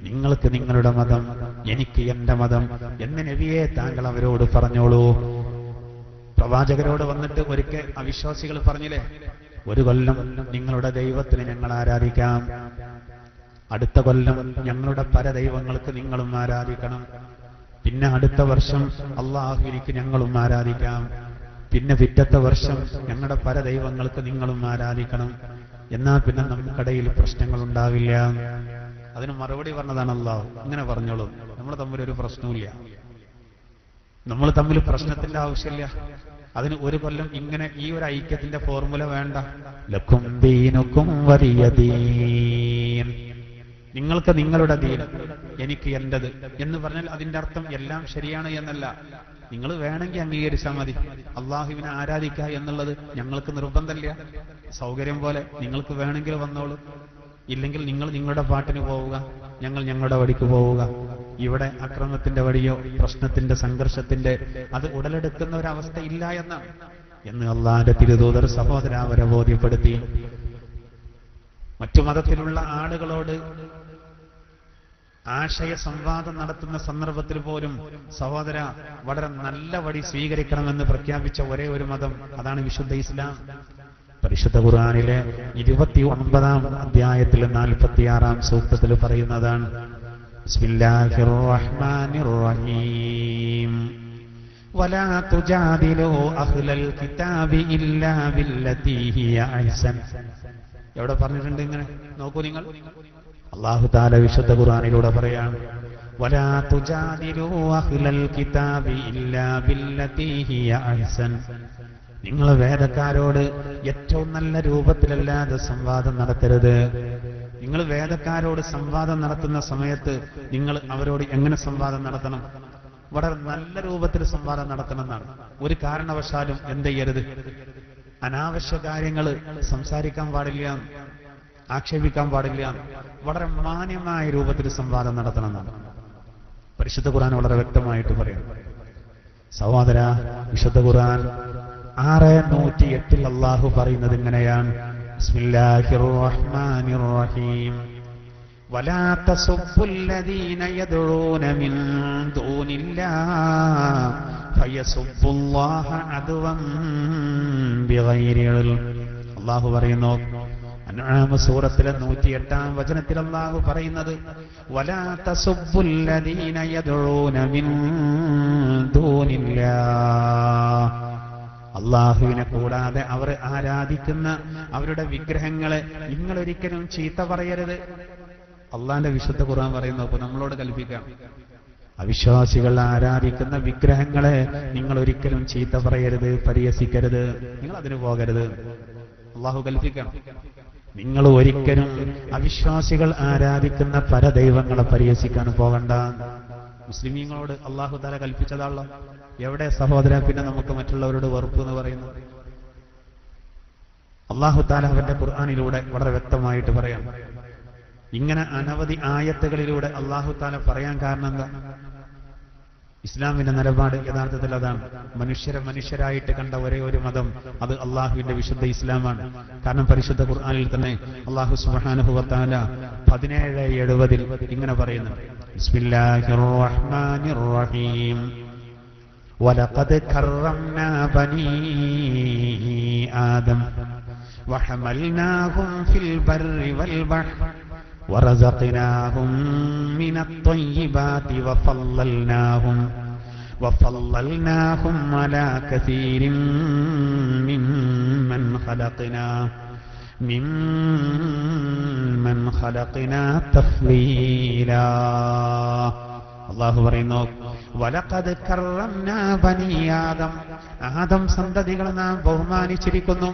നിങ്ങൾക്ക് നിങ്ങളുടെ മതം, എനിക്ക് എന്റെ മതം എന്ന് നബിയെ താങ്കൾ അവരോട് പറഞ്ഞോളൂ. പ്രവാചകരോട് വന്നിട്ട് ഒരിക്കൽ അവിശ്വാസികൾ പറഞ്ഞില്ലേ, ഒരു കൊല്ലം നിങ്ങളുടെ ദൈവത്തിന് ഞങ്ങൾ ആരാധിക്കാം, അടുത്ത കൊല്ലം ഞങ്ങളുടെ പരദൈവങ്ങൾക്ക് നിങ്ങളും ആരാധിക്കണം, പിന്നെ അടുത്ത വർഷം അള്ളാഹുവിനിക്ക് ഞങ്ങളും ആരാധിക്കാം, പിന്നെ പിറ്റത്തെ വർഷം ഞങ്ങളുടെ പരദൈവങ്ങൾക്ക് നിങ്ങളും ആരാധിക്കണം. എന്നാൽ പിന്നെ നമുക്കിടയിൽ പ്രശ്നങ്ങൾ ഉണ്ടാവില്ല. അതിന് മറുപടി പറഞ്ഞതാണ് അല്ലാഹു. ഇങ്ങനെ പറഞ്ഞോളൂ, നമ്മൾ തമ്മിലൊരു പ്രശ്നവുമില്ല, നമ്മൾ തമ്മിൽ പ്രശ്നത്തിന്റെ ആവശ്യമില്ല. അതിന് ഒരു കൊല്ലം ഇങ്ങനെ ഈ ഒരു ഐക്യത്തിന്റെ ഫോർമുല വേണ്ട. ലക്കും ദീനുക്കും വലിയ ദീൻ. നിങ്ങൾക്ക് നിങ്ങളുടെ ദീൻ, എനിക്ക് എന്റേത് എന്ന് പറഞ്ഞാൽ അതിന്റെ അർത്ഥം എല്ലാം ശരിയാണ് എന്നല്ല. നിങ്ങൾ വേണമെങ്കിൽ അംഗീകരിച്ചാൽ മതി. അള്ളാഹുവിനെ ആരാധിക്കുക എന്നുള്ളത് ഞങ്ങൾക്ക് നിർബന്ധമില്ല. സൗകര്യം പോലെ നിങ്ങൾക്ക് വേണമെങ്കിൽ വന്നോളൂ, ഇല്ലെങ്കിൽ നിങ്ങൾ നിങ്ങളുടെ പാട്ടിന് പോവുക, ഞങ്ങൾ ഞങ്ങളുടെ വഴിക്ക് പോവുക. ഇവിടെ അക്രമത്തിന്റെ വഴിയോ പ്രശ്നത്തിന്റെ സംഘർഷത്തിന്റെ അത് ഉടലെടുക്കുന്ന ഒരവസ്ഥ ഇല്ല എന്നാണ് എന്ന് അള്ളാന്റെ തിരുദൂതർ സഹോദര അവരെ ബോധ്യപ്പെടുത്തി. മറ്റു മതത്തിലുള്ള ആളുകളോട് ആശയ സംവാദം നടത്തുന്ന സന്ദർഭത്തിൽ പോലും സഹോദര വളരെ നല്ല വഴി സ്വീകരിക്കണമെന്ന് പ്രഖ്യാപിച്ച ഒരേ ഒരു മതം, അതാണ് വിശുദ്ധ ഇസ്ലാം. പരിശുദ്ധ ഖുർആനിലെ 29-ാം അധ്യായത്തിൽ 46-ാം സൂക്തത്തിൽ പറയുന്നതാണ്, ബിസ്മില്ലാഹിർ റഹ്മാനിർ റഹീം വലാ തുജാദിലു അഹ്ലൽ കിതാബി ഇല്ലാ ബില്ലതി ഹിയ അഹ്സൻ. എവിടെ പറഞ്ഞിട്ടുണ്ട് ഇങ്ങനെ? നോക്കൂ നിങ്ങൾ. അല്ലാഹു തആല വിശുദ്ധ ഖുർആനിലൂടെ പറയാണ്, വലാ തുജാദിലൂ അഹ്ലൽ കിതാബി ഇല്ലാ ബില്ലതീ ഹിയ അഹ്സൻ. നിങ്ങൾ വേദക്കാരോട് ഏറ്റവും നല്ല രൂപത്തിലല്ലാതെ സംവാദം നടത്തരുത്. നിങ്ങൾ വേദക്കാരോട് സംവാദം നടത്തുന്ന സമയത്ത് നിങ്ങൾ അവരോട് എങ്ങനെ സംവാദം നടത്തണം? വളരെ നല്ല രൂപത്തിൽ സംവാദം നടത്തണം എന്നാണ്. ഒരു കാരണവശാലും എന്ത് ചെയ്യരുത്? അനാവശ്യ കാര്യങ്ങൾ സംസാരിക്കാൻ പാടില്ല, ആക്ഷേപിക്കാൻ പാടില്ല. വളരെ മാന്യമായ രൂപത്തിൽ സംവാദം നടത്തണം എന്നാണ് പരിശുദ്ധ ഖുർആൻ വളരെ വ്യക്തമായിട്ട് പറയും. സഹോദര, വിശുദ്ധ ഖുർആൻ 6:108 അല്ലാഹു പറയുന്നത് ഇങ്ങനെയാണ്: ബിസ്മില്ലാഹിർ റഹ്മാനിർ റഹീം വലാ തസുബ്ബുല്ലദീന യദ്ഊന മിൻ ദൂനില്ലാഹി ഫയസുബ്ബുല്ലാഹ അദ്വൻ ബിഗൈരി ഇൽം. അല്ലാഹു പറയുന്നു, അൻആം സൂറത്തിലെ 108-ാം വചനത്തിൽ അല്ലാഹു പറയുന്നത്, വലാ തസുബ്ബുല്ലദീന യദ്ഊന മിൻ ദൂനില്ലാഹി, അള്ളാഹുവിനെ കൂടാതെ അവർ ആരാധിക്കുന്ന അവരുടെ വിഗ്രഹങ്ങളെ നിങ്ങൾ ഒരിക്കലും ചീത്ത പറയരുത്. അള്ളാന്റെ വിശുദ്ധ ഖുർആൻ പറയുന്നു. അപ്പൊ നമ്മളോട് കൽപ്പിക്കാം, അവിശ്വാസികൾ ആരാധിക്കുന്ന വിഗ്രഹങ്ങളെ നിങ്ങൾ ഒരിക്കലും ചീത്ത പറയരുത്, പരിഹസിക്കരുത്, നിങ്ങൾ അതിന് പോകരുത്. അള്ളാഹു കൽപ്പിക്കാം, നിങ്ങൾ ഒരിക്കലും അവിശ്വാസികൾ ആരാധിക്കുന്ന പരദൈവങ്ങളെ പരിഹസിക്കാൻ പോകണ്ട. മുസ്ലിമീങ്ങളോട് അള്ളാഹു തആല കൽപ്പിച്ചതാണല്ലോ. എവിടെ സഹോദര പിന്നെ നമുക്ക് മറ്റുള്ളവരോട് വെറുപ്പ് എന്ന് പറയുന്നത്? അള്ളാഹു തആല അവന്റെ ഖുർആനിലൂടെ വളരെ വ്യക്തമായിട്ട് പറയാം. ഇങ്ങനെ അനവധി ആയത്തുകളിലൂടെ അള്ളാഹു തആല പറയാൻ കാരണം എന്താ? ഇസ്ലാമിന്റെ നിലപാട് യഥാർത്ഥത്തിൽ അതാണ്. മനുഷ്യരായിട്ട് കണ്ട ഒരേ ഒരു മതം അത് അള്ളാഹുവിന്റെ വിശുദ്ധ ഇസ്ലാമാണ്. കാരണം പരിശുദ്ധ ഖുർആനിൽ തന്നെ അള്ളാഹു സുബ്ഹാനഹു വ തആല 17:70 ഇങ്ങനെ പറയുന്നു: ബിസ്മില്ലാഹിർ റഹ്മാനിർ റഹീം വലഖദ് കറംനാ ബനീ ആദം വഹമൽനാഹും ഫിൽ ബർരി വൽ ബഹ്ർ ورزقناهم من الطيبات وفضلناهم على كثير ممن خلقنا تفضيلا. അല്ലാഹു പറയുന്നു, വലഖദ് കറംനാ ബനീ ആദം, ആദം സന്തതികളെ നാം ബഹുമാനിച്ചിരിക്കുന്നു.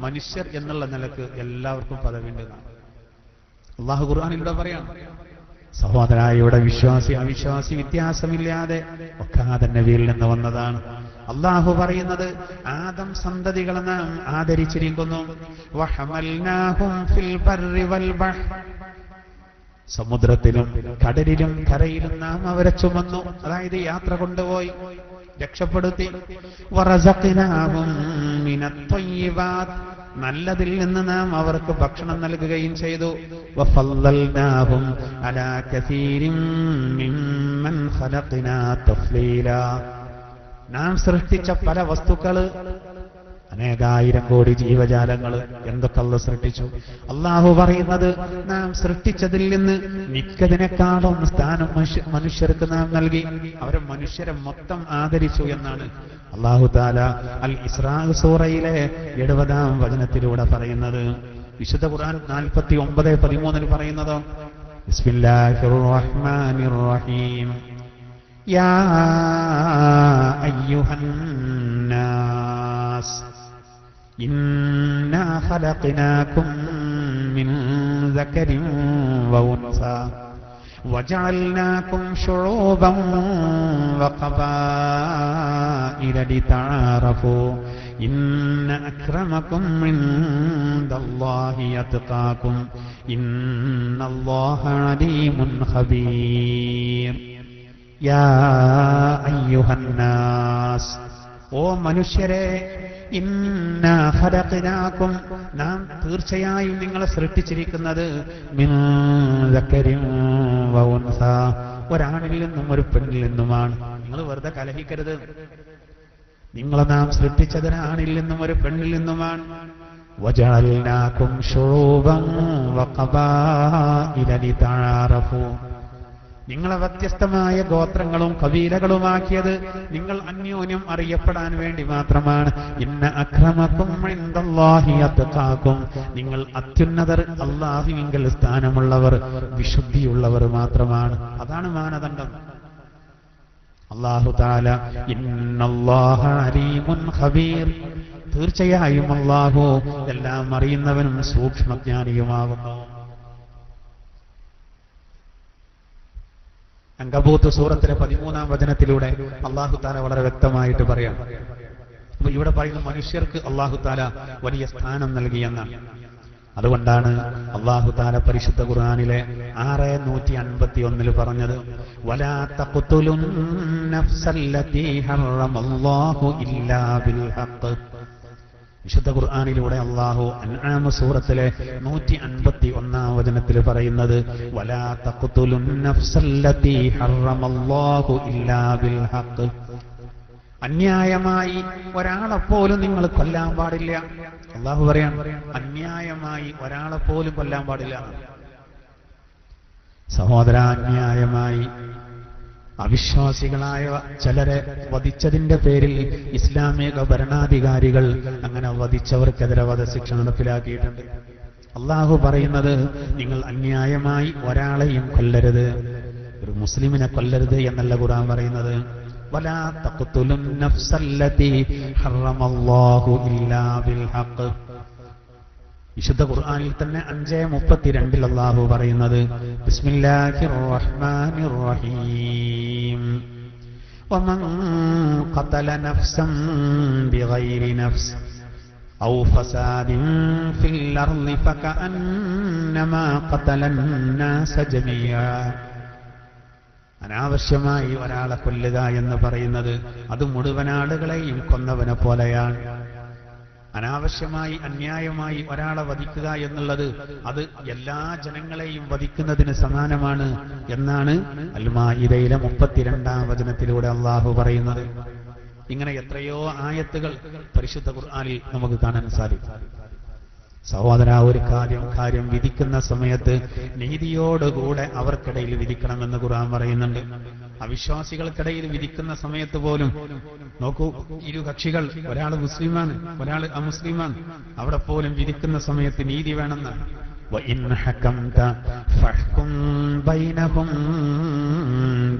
മനുഷ്യർ എന്നുള്ള നിലക്ക് എല്ലാവർക്കും പദവിയുണ്ട്. അള്ളാഹു ഖുർആനിലൂടെ പറയാം. സഹോദരാ, ഇവിടെ വിശ്വാസി അവിശ്വാസി വ്യത്യാസമില്ലാതെ ഒക്കെ ആദം നബിയിൽ നിന്ന് വന്നതാണ്. അള്ളാഹു പറയുന്നത്, ആദം സന്തതികളെ നാം ആദരിച്ചിരിക്കുന്നു. വഹമൽനാഹും ഫിൽ ബർരി വൽ ബഹ്ർ, സമുദ്രത്തിലും കടലിലും കരയിലും നാം അവരെ ചുമന്നു, അതായത് യാത്ര കൊണ്ടുപോയി രക്ഷപ്പെടുത്തി. വറസഖ്നാഹും മിനത് ത്വയ്യിബാത്ത്, നല്ലതിൽ നിന്ന് നാം അവർക്ക് ഭക്ഷണം നൽകുകയും ചെയ്തു. വഫല്ലൽനാഹും അലാ കസീരിൻ മിമ്മൻ ഖലഖ്നാ തഫ്ലീലാ, നാം സൃഷ്ടിച്ച പല വസ്തുക്കള്, അനേകായിരം കോടി ജീവജാലങ്ങൾ, എന്തൊക്കെ അല്ലാഹു സൃഷ്ടിച്ചു. അള്ളാഹു പറയുന്നത്, നാം സൃഷ്ടിച്ചതിൽ നിന്ന് മിക്കതിനേക്കാളും സ്ഥാനം മനുഷ്യർക്ക് നാം നൽകി. അവരെ മനുഷ്യരെ മൊത്തം ആദരിച്ചു എന്നാണ് അല്ലാഹു തആല അൽ ഇസ്രാ സൂറയിലെ 70-ാം വചനത്തിലൂടെ പറയുന്നത്. വിശുദ്ധ ഖുർആൻ 49:13 പറയുന്നത്, ബിസ്മില്ലാഹിർ റഹ്മാനിർ റഹീം യാ അയ്യുഹൻ നാസ് ഇന്നാ ഖലഖ്നാകും മിൻ ദക്കരിൻ വഉൻസാ വജഅൽനാകും ശുഊബൻ വഖബാഇല ലിതഅറഫു ഇന്ന അക്രമകും ഇൻദല്ലാഹി അത്ഖാകും ഇന്നല്ലാഹ അലീമുൻ ഖബീർ. യാ അയ്യുഹൻ നാസ്, ഓ മനുഷ്യരെ, ഇന്നാ ഖലഖ്നാകും, നാം തീർച്ചയായും നിങ്ങളെ സൃഷ്ടിച്ചിരിക്കുന്നത് മിൻ ദക്കരിൻ വഉൻസാ, ഒരാണിൽ നിന്നും ഒരു പെണ്ണിൽ നിന്നുമാണ്. നിങ്ങൾ വെറുതെ കലഹിക്കരുത്. നിങ്ങളെ നാം സൃഷ്ടിച്ചത് ഒരാണിൽ നിന്നും ഒരു പെണ്ണിൽ നിന്നുമാണ്. വജഅൽനാകും ശുഊബൻ വഖബാഇല ലിതഅറഫു, നിങ്ങളെ വ്യത്യസ്തമായ ഗോത്രങ്ങളും കബീലകളുമാക്കിയത് നിങ്ങൾ അന്യോന്യം അറിയപ്പെടാൻ വേണ്ടി മാത്രമാണ്. ഇന്ന അക്രമക്കും ഇൻദല്ലാഹി അത്ഖാക്കും, നിങ്ങൾ അത്യുന്നതർ, അല്ലാഹുവിങ്കൽ സ്ഥാനമുള്ളവർ, വിശുദ്ധിയുള്ളവർ മാത്രമാണ്. അതാണ് മാനദണ്ഡം. അല്ലാഹു തആല ഇന്നല്ലാഹ അലീമുൻ ഖബീർ, തീർച്ചയായും അല്ലാഹു എല്ലാം അറിയുന്നവനും സൂക്ഷ്മജ്ഞാനിയുമാകുന്നു. അങ്കബൂത്ത് സൂറത്തിലെ 13-ാം വചനത്തിലൂടെ അല്ലാഹു തആല വളരെ വ്യക്തമായിട്ട് പറയാം. അപ്പൊ ഇവിടെ പറയുന്ന മനുഷ്യർക്ക് അല്ലാഹു തആല വലിയ സ്ഥാനം നൽകിയെന്നാണ്. അതുകൊണ്ടാണ് അല്ലാഹു തആല പരിശുദ്ധ ഖുർആനിലെ 651 പറഞ്ഞത് വലാ തഖ്തുലുൻ നഫ്സല്ലതീ ഹറമല്ലാഹു ഇല്ലാ ബിൽ ഹഖ്. വിശുദ്ധ ഖുർആനിലൂടെ അല്ലാഹു അൻആം സൂറത്തിലെ 151-ാം വചനത്തിൽ പറയുന്നത് വലാ തഖ്തുലുൻ നഫ്സല്ലതീ ഹറമല്ലാഹു ഇല്ലാ ബിൽ ഹഖ്. അന്യായമായി ഒരാളെപ്പോലും നിങ്ങൾ കൊല്ലാൻ പാടില്ല. അല്ലാഹു പറയാൻ അന്യായമായി ഒരാളെപ്പോലും കൊല്ലാൻ പാടില്ല. സഹോദര, അന്യായമായി അവിശ്വാസികളായ ചിലരെ വധിച്ചതിന്റെ പേരിൽ ഇസ്ലാമിക ഭരണാധികാരികൾ അങ്ങനെ വധിച്ചവർക്കെതിരെ വധശിക്ഷ നടപ്പിലാക്കിയിട്ടുണ്ട്. അല്ലാഹു പറയുന്നത് നിങ്ങൾ അന്യായമായി ഒരാളെയും കൊല്ലരുത്, ഒരു മുസ്ലിമിനെ കൊല്ലരുത് എന്നല്ല ഖുർആൻ പറയുന്നത്. വലാ തഖ്തുലുൻ നഫ്സല്ലതീ ഹറമല്ലാഹു ഇല്ലാ ബിൽ ഹഖ്. വിശുദ്ധ ഖുർആനിൽ തന്നെ 5:32 അല്ലാഹു പറയുന്നത് ബിസ്മില്ലാഹിർ റഹ്മാനിർ റഹീം വമൻ ഖതല നഫ്സൻ ബിഗൈരി നഫ്സ് ഔ ഫസാദിൻ ഫിൽ അർളി ഫകഅന്നമാ ഖതലൻ നാസ ജമീഅ. അനാവശ്യമായി ഒരാളെ കൊല്ലുക എന്ന് പറയുന്നത് അത് മുഴുവൻ ആളുകളെയും കൊന്നവനെ പോലെയാണ്. അനാവശ്യമായി അന്യായമായി ഒരാളെ വധിക്കുക എന്നുള്ളത് അത് എല്ലാ ജനങ്ങളെയും വധിക്കുന്നതിന് സമാനമാണ് എന്നാണ് അൽ-മാഇദയിലെ 32-ാം വചനത്തിലൂടെ അല്ലാഹു പറയുന്നത്. ഇങ്ങനെ എത്രയോ ആയത്തുകൾ പരിശുദ്ധ ഖുർആനിൽ നമുക്ക് കാണാൻ സാധിക്കും. സഹോദര, ഒരു കാര്യം വിധിക്കുന്ന സമയത്ത് നീതിയോടുകൂടെ അവർക്കിടയിൽ വിധിക്കണമെന്ന് ഖുർആൻ പറയുന്നുണ്ട്. അവിശ്വാസികൾക്കിടയിൽ വിധിക്കുന്ന സമയത്ത് പോലും നോക്കൂ, ഇരു കക്ഷികൾ, ഒരാൾ മുസ്ലിമാണ് ഒരാൾ അമുസ്ലിമാണ്, അവിടെ പോലും വിധിക്കുന്ന സമയത്ത് നീതി വേണമെന്നാണ്. വഇൻ ഹകംത ഫഹ്കും ബൈനഹും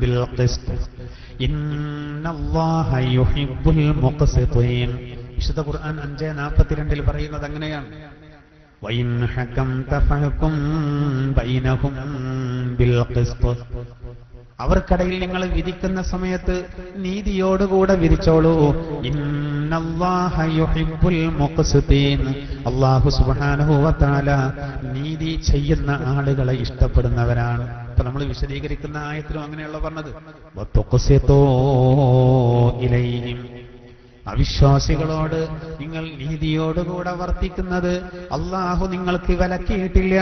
ബിൽ ഖിസ്ത് ഇന്നല്ലാഹ യുഹിബ്ബുൽ മുഖ്സിതീൻ. വിശുദ്ധ ഖുർആൻ 5:42 പറയുന്നത് അങ്ങനെയാണ്. വഇൻ ഹകംത ഫഹ്കും ബൈനഹും ബിൽ ഖിസ്ത്. അവർക്കിടയിൽ നിങ്ങൾ വിധിക്കുന്ന സമയത്ത് നീതിയോടുകൂടെ വിധിച്ചോളൂ. ഇന്നല്ലാഹ യുഹിബ്ബുൽ മുഖ്സിതീൻ. അല്ലാഹു സുബ്ഹാനഹു വ തആല നീതി ചെയ്യുന്ന ആളുകളെ ഇഷ്ടപ്പെടുന്നവരാണ്. ഇപ്പൊ നമ്മൾ വിശദീകരിക്കുന്ന ആയത്തിലും അങ്ങനെയുള്ള പറഞ്ഞത് വതുഖ്സിതൂ ഇലൈഹിം. അവിശ്വാസികളോട് നിങ്ങൾ നീതിയോടുകൂടെ വർത്തിക്കുന്നത് അല്ലാഹു നിങ്ങൾക്ക് വിലക്കിയിട്ടില്ല.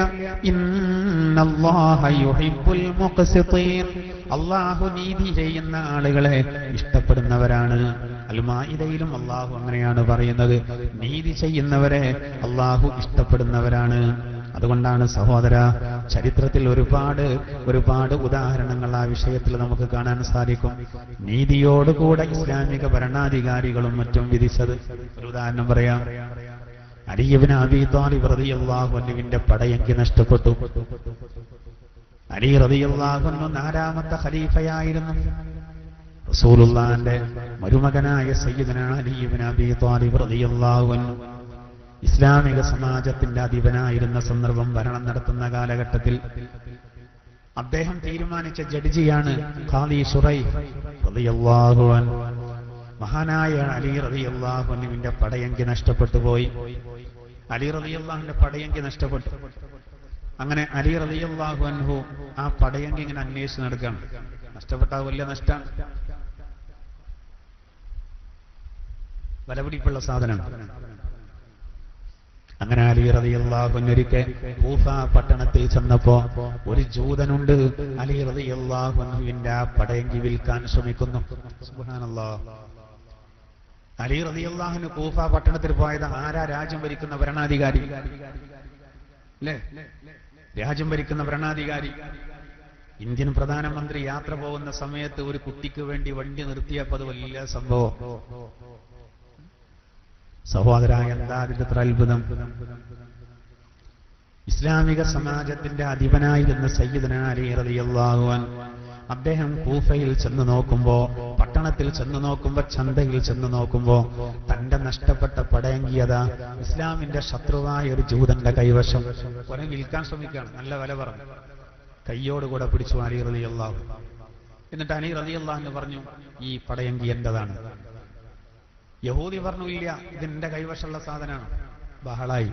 ഇന്നല്ലാഹ യുഹിബ്ബുൽ മുഖ്സിതീൻ. അല്ലാഹു നീതി ചെയ്യുന്ന ആളുകളെ ഇഷ്ടപ്പെടുന്നവരാണ്. അൽ-മാഇദയിലും അല്ലാഹു അങ്ങനെയാണ് പറയുന്നത്, നീതി ചെയ്യുന്നവരെ അല്ലാഹു ഇഷ്ടപ്പെടുന്നവരാണ്. അതുകൊണ്ടാണ് സഹോദര, ചരിത്രത്തിൽ ഒരുപാട് ഉദാഹരണങ്ങൾ ആ വിഷയത്തിൽ നമുക്ക് കാണാൻ സാധിക്കും. നീതിയോടുകൂടെ ഇസ്ലാമിക ഭരണാധികാരികളും മറ്റും വിധിച്ചത്. ഒരു ഉദാഹരണം പറയാം. അലി ഇബ്നു അബീ ത്വാലിബ് റളിയല്ലാഹു അൻഹുവിന്റെ പടയങ്കി നഷ്ടപ്പെട്ടു. അലി റളിയല്ലാഹു അൻഹു 4ാമത്തെ ഖലീഫയായിരുന്നു. റസൂലുള്ളാഹിന്റെ മരുമകനായ സയ്യിദുനാ അലി ഇബ്നു അബീ ത്വാലിബ് റളിയല്ലാഹു അൻഹു ഇസ്ലാമിക സമാജത്തിന്റെ അധിപനായിരുന്ന സന്ദർഭം, ഭരണം നടത്തുന്ന കാലഘട്ടത്തിൽ അദ്ദേഹം തീരുമാനിച്ച ജഡ്ജിയാണ് ഖാദി ശുറൈഹ് റളിയല്ലാഹു അൻഹു. മഹാനായ അലി റളിയല്ലാഹു അൻഹുവിന്റെ പടയങ്കി നഷ്ടപ്പെട്ടു പോയി. അലി റളിയല്ലാഹുവിന്റെ പടയങ്കി നഷ്ടപ്പെട്ടു. അങ്ങനെ അലി റളിയല്ലാഹു അൻഹു ആ പടയങ്കി ഇങ്ങനെ അന്വേഷിച്ച് നടക്കുകയാണ്. നഷ്ടപ്പെട്ടാൽ വലിയ നഷ്ടമാണ്, വിലപിടിപ്പുള്ള സാധനം. അങ്ങനെ അലി റളിയല്ലാഹു അൻഹു ഒരിക്കൽ കൂഫ പട്ടണത്തിൽ ചെന്നപ്പോ ഒരു ജൂതനുണ്ട് അലി റളിയല്ലാഹു അൻഹുവിന്റെ ആ പടയങ്കി വിൽക്കാൻ ശ്രമിക്കുന്നു. സുബ്ഹാനല്ലാഹ്. അലി റളിയല്ലാഹു അൻഹു കൂഫ പട്ടണത്തിൽ പോയത് ആരാ? രാജ്യം ഭരിക്കുന്ന ഭരണാധികാരി, അല്ലേ? രാജ്യം ഭരിക്കുന്ന ഭരണാധികാരി. ഇന്ത്യൻ പ്രധാനമന്ത്രി യാത്ര പോകുന്ന സമയത്ത് ഒരു കുട്ടിക്ക് വേണ്ടി വണ്ടി നിർത്തിയപ്പോൾ അത് വലിയ സംഭവം. സഹോദര, എന്താ അതിന്റെ ഇത്ര അത്ഭുതം? ഇസ്ലാമിക സമാജത്തിന്റെ അധിപനായിരുന്ന സയ്യിദുനാ അലി റളിയല്ലാഹു അൻഹു അദ്ദേഹം കൂഫയിൽ ചെന്ന് നോക്കുമ്പോ, പട്ടണത്തിൽ ചെന്ന് നോക്കുമ്പോ, ചന്തയിൽ ചെന്ന് നോക്കുമ്പോ തന്റെ നഷ്ടപ്പെട്ട പടയങ്കിയത ഇസ്ലാമിന്റെ ശത്രുവായ ഒരു ജൂതന്റെ കൈവശം കുറെ വിൽക്കാൻ ശ്രമിക്കുകയാണ്. നല്ല വില പറഞ്ഞു, കയ്യോടുകൂടെ പിടിച്ചു അലി റളിയല്ലാഹു. എന്നിട്ട് അലി റളിയല്ലാഹു എന്ന് പറഞ്ഞു, ഈ പടയങ്കി എന്റേതാണ്. യഹൂദി പറഞ്ഞു, ഇല്ല, ഇതെന്റെ കൈവശമുള്ള സാധനമാണ്. ബഹളായി.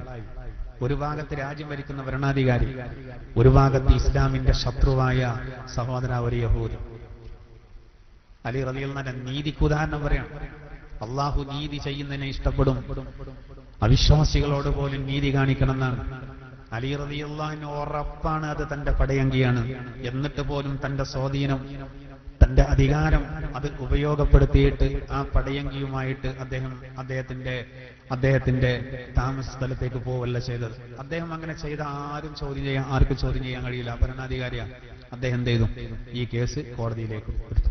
ഒരു ഭാഗത്ത് രാജ്യം ഭരിക്കുന്ന ഭരണാധികാരി, ഒരു ഭാഗത്ത് ഇസ്ലാമിന്റെ ശത്രുവായ സഹോദര ഒരു യഹൂദി. അലി റളിയല്ലാഹു നീതിക്ക് ഉദാഹരണം പറയാം. അള്ളാഹു നീതി ചെയ്യുന്നതിനെ ഇഷ്ടപ്പെടും, അവിശ്വാസികളോട് പോലും നീതി കാണിക്കണം എന്നാണ്. അലി റളിയല്ലാഹുവിന് ഉറപ്പാണ് അത് തന്റെ പടയങ്കിയാണ്. എന്നിട്ട് പോലും തന്റെ സ്വാധീനം, തന്റെ അധികാരം അത് ഉപയോഗപ്പെടുത്തിയിട്ട് ആ പടയങ്കിയുമായിട്ട് അദ്ദേഹത്തിന്റെ താമസ സ്ഥലത്തേക്ക് പോവല്ല ചെയ്തത്. അദ്ദേഹം അങ്ങനെ ചെയ്ത ആർക്കും ചോദ്യം ചെയ്യാൻ കഴിയില്ല. ഭരണാധികാരിയാണ്. അദ്ദേഹം എന്ത് ചെയ്തു? ഈ കേസ് കോടതിയിലേക്ക് കൊടുത്തു.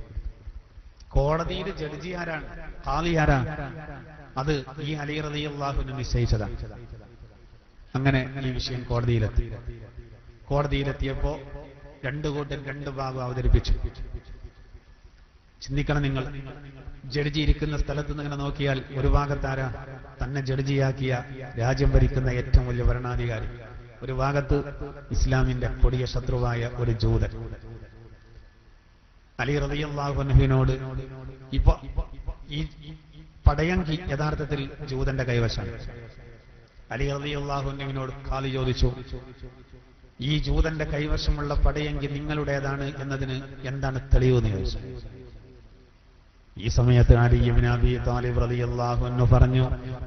കോടതിയിൽ ജഡ്ജി ആരാണ്? ഖാദി ആരാണ്? അത് ഈ അലി റളിയല്ലാഹുവിനെ നിശ്ചയിച്ചതാണ്. അങ്ങനെ ഈ വിഷയം കോടതിയിലെത്തിയപ്പോ രണ്ടു കൂട്ടർ രണ്ട് ഭാഗം അവതരിപ്പിച്ചു. ചിന്തിക്കണം നിങ്ങൾ, ജഡ്ജി ഇരിക്കുന്ന സ്ഥലത്ത് നിന്ന് ഇങ്ങനെ നോക്കിയാൽ ഒരു ഭാഗത്താരാ? തന്നെ ജഡ്ജിയാക്കിയ രാജ്യം ഭരിക്കുന്ന ഏറ്റവും വലിയ ഭരണാധികാരി. ഒരു ഭാഗത്ത് ഇസ്ലാമിന്റെ കൊടിയ ശത്രുവായ ഒരു ജൂതൻ. അലി റളിയല്ലാഹു അൻഹുവിനോട് ഇപ്പൊ ഈ പടയങ്കി യഥാർത്ഥത്തിൽ ജൂതന്റെ കൈവശമാണ്. അലി റളിയല്ലാഹു അൻഹുവിനോട് ഖാദി ചോദിച്ചു, ഈ ജൂതന്റെ കൈവശമുള്ള പടയങ്കി നിങ്ങളുടേതാണ് എന്നതിന് എന്താണ് തെളിവ് എന്ന് ചോദിച്ചു. ഈ സമയത്ത് അലി ഇബ്നു അബീ ത്വാലിബ് റളിയല്ലാഹു അൻഹു പറഞ്ഞു,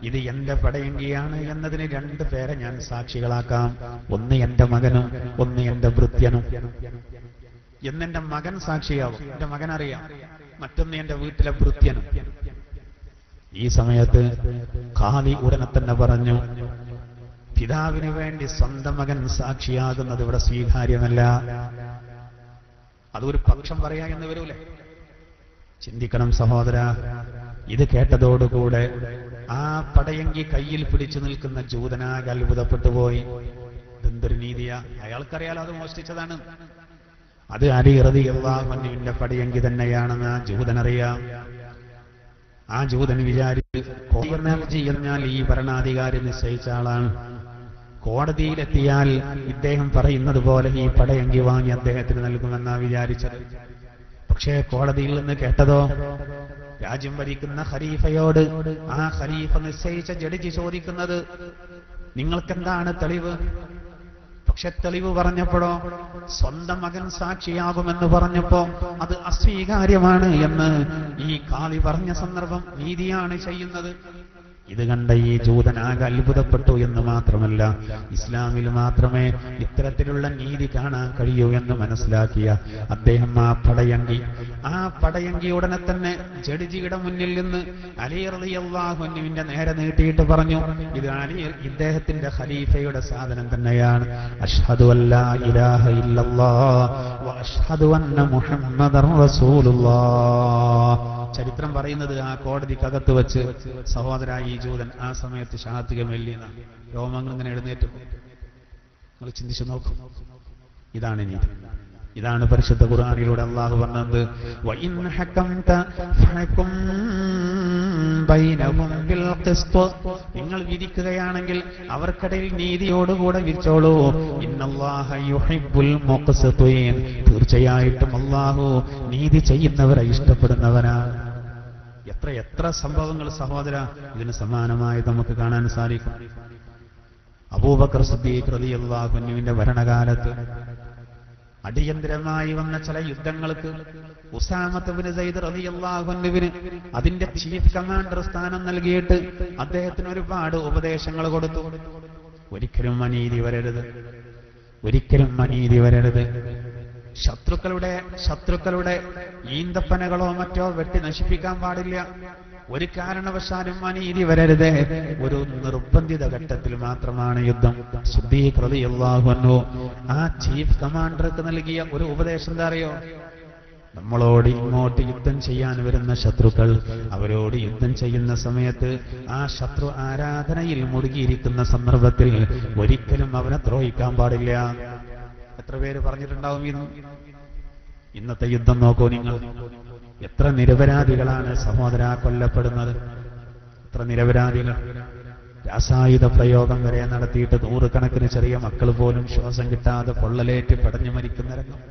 ഇത് എന്റെ പടയങ്കിയാണ് എന്നതിന് രണ്ട് പേരെ ഞാൻ സാക്ഷികളാക്കാം. ഒന്ന് എന്റെ മകനും ഒന്ന് എന്റെ ഭൃത്യനും. എന്നെന്റെ മകൻ സാക്ഷിയാവും, എന്റെ മകൻ അറിയാം. മറ്റൊന്ന് എന്റെ വീട്ടിലെ ഭൃത്യനും. ഈ സമയത്ത് ഖാദി ഉടനെ തന്നെ പറഞ്ഞു, പിതാവിന് വേണ്ടി സ്വന്തം മകൻ സാക്ഷിയാകുന്നത് ഇവിടെ സ്വീകാര്യമല്ല. അതൊരു പക്ഷം പറയാ എന്ന് വരൂലേ? ചിന്തിക്കണം സഹോദര. ഇത് കേട്ടതോടുകൂടെ ആ പടയങ്കി കയ്യിൽ പിടിച്ചു നിൽക്കുന്ന ജൂതനാകെ അത്ഭുതപ്പെട്ടു പോയി. ഇതെന്തൊരു നീതിയാ! അയാൾക്കറിയാലോ അത് മോഷ്ടിച്ചതാണ്. അത് അലി റളിയല്ലാഹു അൻഹുവിന്റെ പടയങ്കി തന്നെയാണെന്ന് ആ ജൂതനറിയാം. ആ ജൂതൻ വിചാരിച്ചു, കോടതി എന്നാൽ ഈ ഭരണാധികാരി നിശ്ചയിച്ച ആളാണ്. കോടതിയിലെത്തിയാൽ ഇദ്ദേഹം പറയുന്നത് പോലെ ഈ പടയങ്കി വാങ്ങി അദ്ദേഹത്തിന് നൽകുമെന്നാ വിചാരിച്ചത്. പക്ഷേ കോടതിയിൽ നിന്ന് കേട്ടതോ, രാജ്യം ഭരിക്കുന്ന ഖലീഫയോട് ആ ഖലീഫ നിശ്ചയിച്ച ജഡ്ജി ചോദിക്കുന്നത്, നിങ്ങൾക്കെന്താണ് തെളിവ്? പക്ഷെ തെളിവ് പറഞ്ഞപ്പോഴോ, സ്വന്തം മകൻ സാക്ഷിയാകുമെന്ന് പറഞ്ഞപ്പോ അത് അസ്വീകാര്യമാണ് എന്ന് ഈ ഖാദി പറഞ്ഞ സന്ദർഭം നീതിയാണ് ചെയ്യുന്നത്. ഇത് കണ്ട ഈ ജൂതനാകെ അത്ഭുതപ്പെട്ടു എന്ന് മാത്രമല്ല, ഇസ്ലാമിൽ മാത്രമേ ഇത്തരത്തിലുള്ള നീതി കാണാൻ കഴിയൂ എന്ന് മനസ്സിലാക്കിയ അദ്ദേഹം ആ പടയങ്കി ഉടനെ തന്നെ ജഡ്ജിയുടെ മുന്നിൽ നിന്ന് അലി റളിയല്ലാഹു അൻഹുവിന്റെ നേരെ നീട്ടിയിട്ട് പറഞ്ഞു, ഇത് ഇദ്ദേഹത്തിന്റെ ഖലീഫയുടെ സാധനം തന്നെയാണ്. അഷ്ഹദു അല്ലാ ഇലാഹ ഇല്ലല്ലാഹ് വ അഷ്ഹദു അന്ന മുഹമ്മദർ റസൂലുള്ളാഹ്. ചരിത്രം പറയുന്നത് ആ കോടതിക്കകത്ത് വെച്ച് സഹോദര ഈ ജൂതൻ ആ സമയത്ത് ഷഹാദത്ത് മെല്ലിയെന്ന രോമങ്ങൾ ഇങ്ങനെ എഴുന്നേറ്റ്. നിങ്ങൾ ചിന്തിച്ചു നോക്കൂ. ഇതാണ് നീതി. ഇതാണ് പരിശുദ്ധ ഖുർആനിലൂടെ അല്ലാഹു പറഞ്ഞത്, വഇൻ ഹകംത ഫഹകും ബൈനഹും ബിൽ ഖിസ്ത്. നിങ്ങൾ വിധിക്കുകയാണെങ്കിൽ അവർക്കിടയിൽ നീതിയോടുകൂടെ വിധിച്ചോളൂ. ഇന്നല്ലാഹ യുഹിബ്ബുൽ മുഖ്സിതീൻ. തീർച്ചയായിട്ടും അല്ലാഹു നീതി ചെയ്യുന്നവരെ ഇഷ്ടപ്പെടുന്നവനാണ്. എത്ര സംഭവങ്ങൾ സഹോദര ഇതിന് സമാനമായി നമുക്ക് കാണാൻ സാധിക്കും. അബൂബക്കർ സിദ്ദീഖ് റളിയല്ലാഹു അൻഹുവിന്റെ ഭരണകാലത്ത് അടിയന്തരമായി വന്ന ചില യുദ്ധങ്ങൾക്ക് ഉസാമത്ത് ഇബ്നു സൈദ് റളിയല്ലാഹു അൻഹുവിന് അതിന്റെ ചീഫ് കമാൻഡർ സ്ഥാനം നൽകിയിട്ട് അദ്ദേഹത്തിന് ഒരുപാട് ഉപദേശങ്ങൾ കൊടുത്തു. ഒരിക്കലും അനീതി വരരുത്. ശത്രുക്കളുടെ ഈന്തപ്പനകളോ മറ്റോ വെട്ടി നശിപ്പിക്കാൻ പാടില്ല. ഒരു കാരണവശാലും അനീതി വരരുതേ. ഒരു നിർബന്ധിത ഘട്ടത്തിൽ മാത്രമാണ് യുദ്ധം. സിദ്ദീഖ് റളിയല്ലാഹു അൻഹു ആ ചീഫ് കമാൻഡർക്ക് നൽകിയ ഒരു ഉപദേശം എന്താ അറിയോ? നമ്മളോട് ഇങ്ങോട്ട് യുദ്ധം ചെയ്യാൻ വരുന്ന ശത്രുക്കൾ, അവരോട് യുദ്ധം ചെയ്യുന്ന സമയത്ത് ആ ശത്രു ആരാധനയിൽ മുഴുകിയിരിക്കുന്ന സന്ദർഭത്തിൽ ഒരിക്കലും അവനെ ദ്രോഹിക്കാൻ പാടില്ല. എത്ര പേര് പറഞ്ഞിട്ടുണ്ടാവും ഇന്ന്? ഇന്നത്തെ യുദ്ധം നോക്കൂ നിങ്ങൾ. എത്ര നിരപരാധികളാണ് സഹോദര കൊല്ലപ്പെടുന്നത്. എത്ര നിരപരാധികൾ. രാസായുധ പ്രയോഗം വരെ നടത്തിയിട്ട് നൂറുകണക്കിന് ചെറിയ മക്കൾ പോലും ശ്വാസം കിട്ടാതെ പൊള്ളലേറ്റ് പടഞ്ഞു മരിക്കുന്ന രംഗം.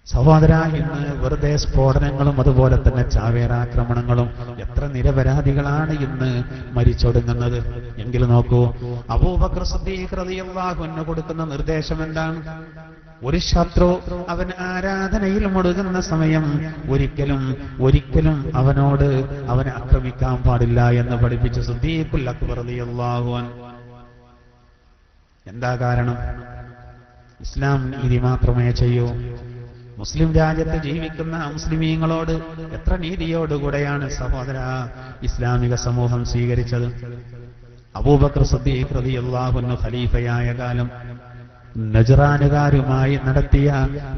സഹോദര, ഇന്ന് വെറുതെ സ്ഫോടനങ്ങളും അതുപോലെ തന്നെ ചാവേറാക്രമണങ്ങളും എത്ര നിരപരാധികളാണ് ഇന്ന് മരിച്ചൊടുങ്ങുന്നത്. എങ്കിൽ നോക്കൂ, അബൂബക്കർ സിദ്ദീഖ് റളിയല്ലാഹു അൻഹു കൊടുക്കുന്ന നിർദ്ദേശം എന്താണ്? ഒരു ശത്രു അവൻ ആരാധനയിൽ മുഴുകുന്ന സമയം ഒരിക്കലും അവനെ ആക്രമിക്കാൻ പാടില്ല എന്ന് പഠിപ്പിച്ച സിദ്ദീഖുൽ അക്ബർ റളിയല്ലാഹു അൻഹു. എന്താ കാരണം? ഇസ്ലാം നീതി മാത്രമേ ചെയ്യൂ. മുസ്ലിം രാജ്യത്ത് ജീവിക്കുന്ന മുസ്ലിമീങ്ങളോട് എത്ര നീതിയോടുകൂടെയാണ് സഹോദര ഇസ്ലാമിക സമൂഹം സ്വീകരിച്ചത്. അബൂബക്കർ സിദ്ദീഖ് റളിയല്ലാഹു അൻഹു ഖലീഫയായ കാലം നജ്റാനുകാരുമായി നടത്തിയ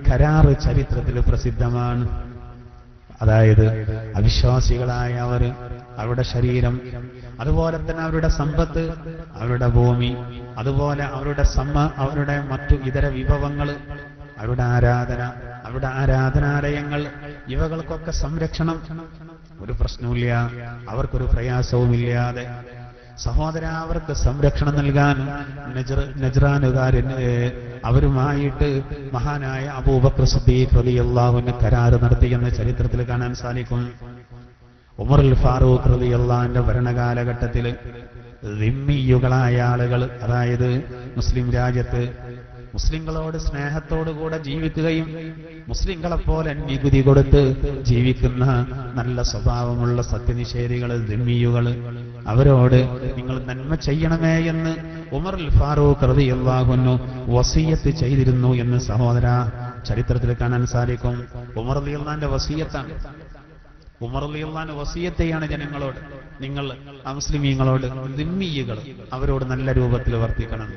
കരാറ് ചരിത്രത്തിൽ പ്രസിദ്ധമാണ്. അതായത് അവിശ്വാസികളായ അവരുടെ ശരീരം, അതുപോലെ തന്നെ അവരുടെ സമ്പത്ത്, അവരുടെ ഭൂമി, അതുപോലെ അവരുടെ മറ്റു ഇതര വിഭവങ്ങൾ, അവരുടെ ആരാധന, അവരുടെ ആരാധനാലയങ്ങൾ, ഇവകൾക്കൊക്കെ സംരക്ഷണം. ഒരു പ്രശ്നവുമില്ല, അവർക്കൊരു പ്രയാസവുമില്ലാതെ സഹോദര അവർക്ക് സംരക്ഷണം നൽകാൻ നജ്റാനുകാരന് അവരുമായിട്ട് മഹാനായ അബൂബക്കർ സിദ്ദീഖ് റളിയല്ലാഹു അൻഹു കരാറ് നടത്തിയെന്ന് ചരിത്രത്തിൽ കാണാൻ സാധിക്കും. ഉമറുൽ ഫാറൂഖ് റളിയല്ലാഹു അൻഹുവിന്റെ ഭരണകാലഘട്ടത്തിൽ ദിമ്മിയുകളായ ആളുകൾ, അതായത് മുസ്ലിം രാജ്യത്ത് മുസ്ലിങ്ങളോട് സ്നേഹത്തോടുകൂടെ ജീവിക്കുകയും മുസ്ലിങ്ങളെപ്പോലെ നികുതി കൊടുത്ത് ജീവിക്കുന്ന നല്ല സ്വഭാവമുള്ള സത്യനിഷേധികൾ, ദിമ്മിയുകൾ, അവരോട് നിങ്ങൾ നന്മ ചെയ്യണമേ എന്ന് ഉമറുൽ ഫാറൂഖ് റളിയല്ലാഹു അൻഹു വസിയത്ത് ചെയ്തിരുന്നു എന്ന് സഹോദര ചരിത്രത്തിൽ കാണാൻ സാധിക്കും. ഉമർ റളിയല്ലാഹു അൻഹുവിന്റെ വസിയത്താണ്. ഉമർ റളിയല്ലാഹു അൻഹു വസിയത്തെയാണ് ജനങ്ങളോട്, നിങ്ങൾ മുസ്ലിമീങ്ങളോട്, ദിമ്മിയുകൾ, അവരോട് നല്ല രൂപത്തിൽ വർത്തിക്കണം.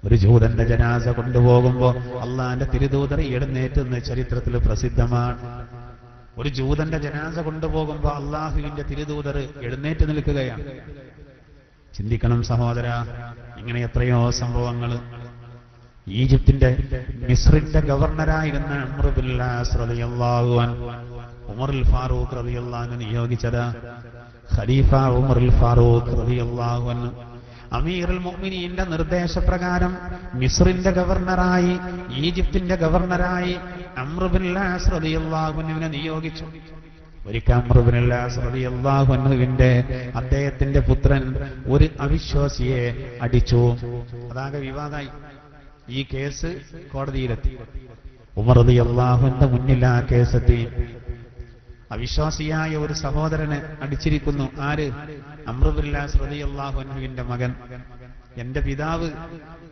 ഒരു ജൂതന്റെ ജനാസ കൊണ്ടുപോകുമ്പോ അള്ളാന്റെ തിരുദൂതർ എഴുന്നേറ്റെന്ന് ചരിത്രത്തിൽ പ്രസിദ്ധമാണ്. ഒരു ജൂതന്റെ ജനാസ കൊണ്ടുപോകുമ്പോ അള്ളാഹുവിന്റെ തിരുദൂതർ എഴുന്നേറ്റ് നിൽക്കുകയാണ്. ചിന്തിക്കണം സഹോദര, ഇങ്ങനെ എത്രയോ സംഭവങ്ങൾ. ഈജിപ്തിന്റെ മിസ്രിന്റെ ഗവർണറായിരുന്ന ഉമർ ബിൻ ആസ് റളിയല്ലാഹു അൻഹു ഉമറുൽ ഫാറൂഖ് റളിയല്ലാഹു അൻഹു നിയോഗിച്ചത്. ഖലീഫ ഉമറുൽ ഫാറൂഖ് റളിയല്ലാഹു അൻഹു അമീറുൽ മുഅ്മിനീന്റെ നിർദ്ദേശപ്രകാരം മിസ്രിന്റെ ഗവർണറായി, ഈജിപ്തിന്റെ ഗവർണറായി അംർ ബിൻ ആസ് റളിയല്ലാഹു അൻഹുവിനെ നിയോഗിച്ചു. ഒരിക്കൽ അംർ ബിൻ ആസ് റളിയല്ലാഹു അൻഹുവിന്റെ അദ്ദേഹത്തിന്റെ പുത്രൻ ഒരു അവിശ്വാസിയെ അടിച്ചു. അതാകെ വിവാദമായി. ഈ കേസ് കോടതിയിലെത്തി. ഉമർ റളിയല്ലാഹു അൻഹു മുന്നിൽ ആ കേസെത്തി. അവിശ്വാസിയായ ഒരു സഹോദരനെ അടിച്ചിരിക്കുന്നു. ആര്? അംർ ബിൻ ആസ് റളിയല്ലാഹു അൻഹുവിന്റെ മകൻ. എന്റെ പിതാവ്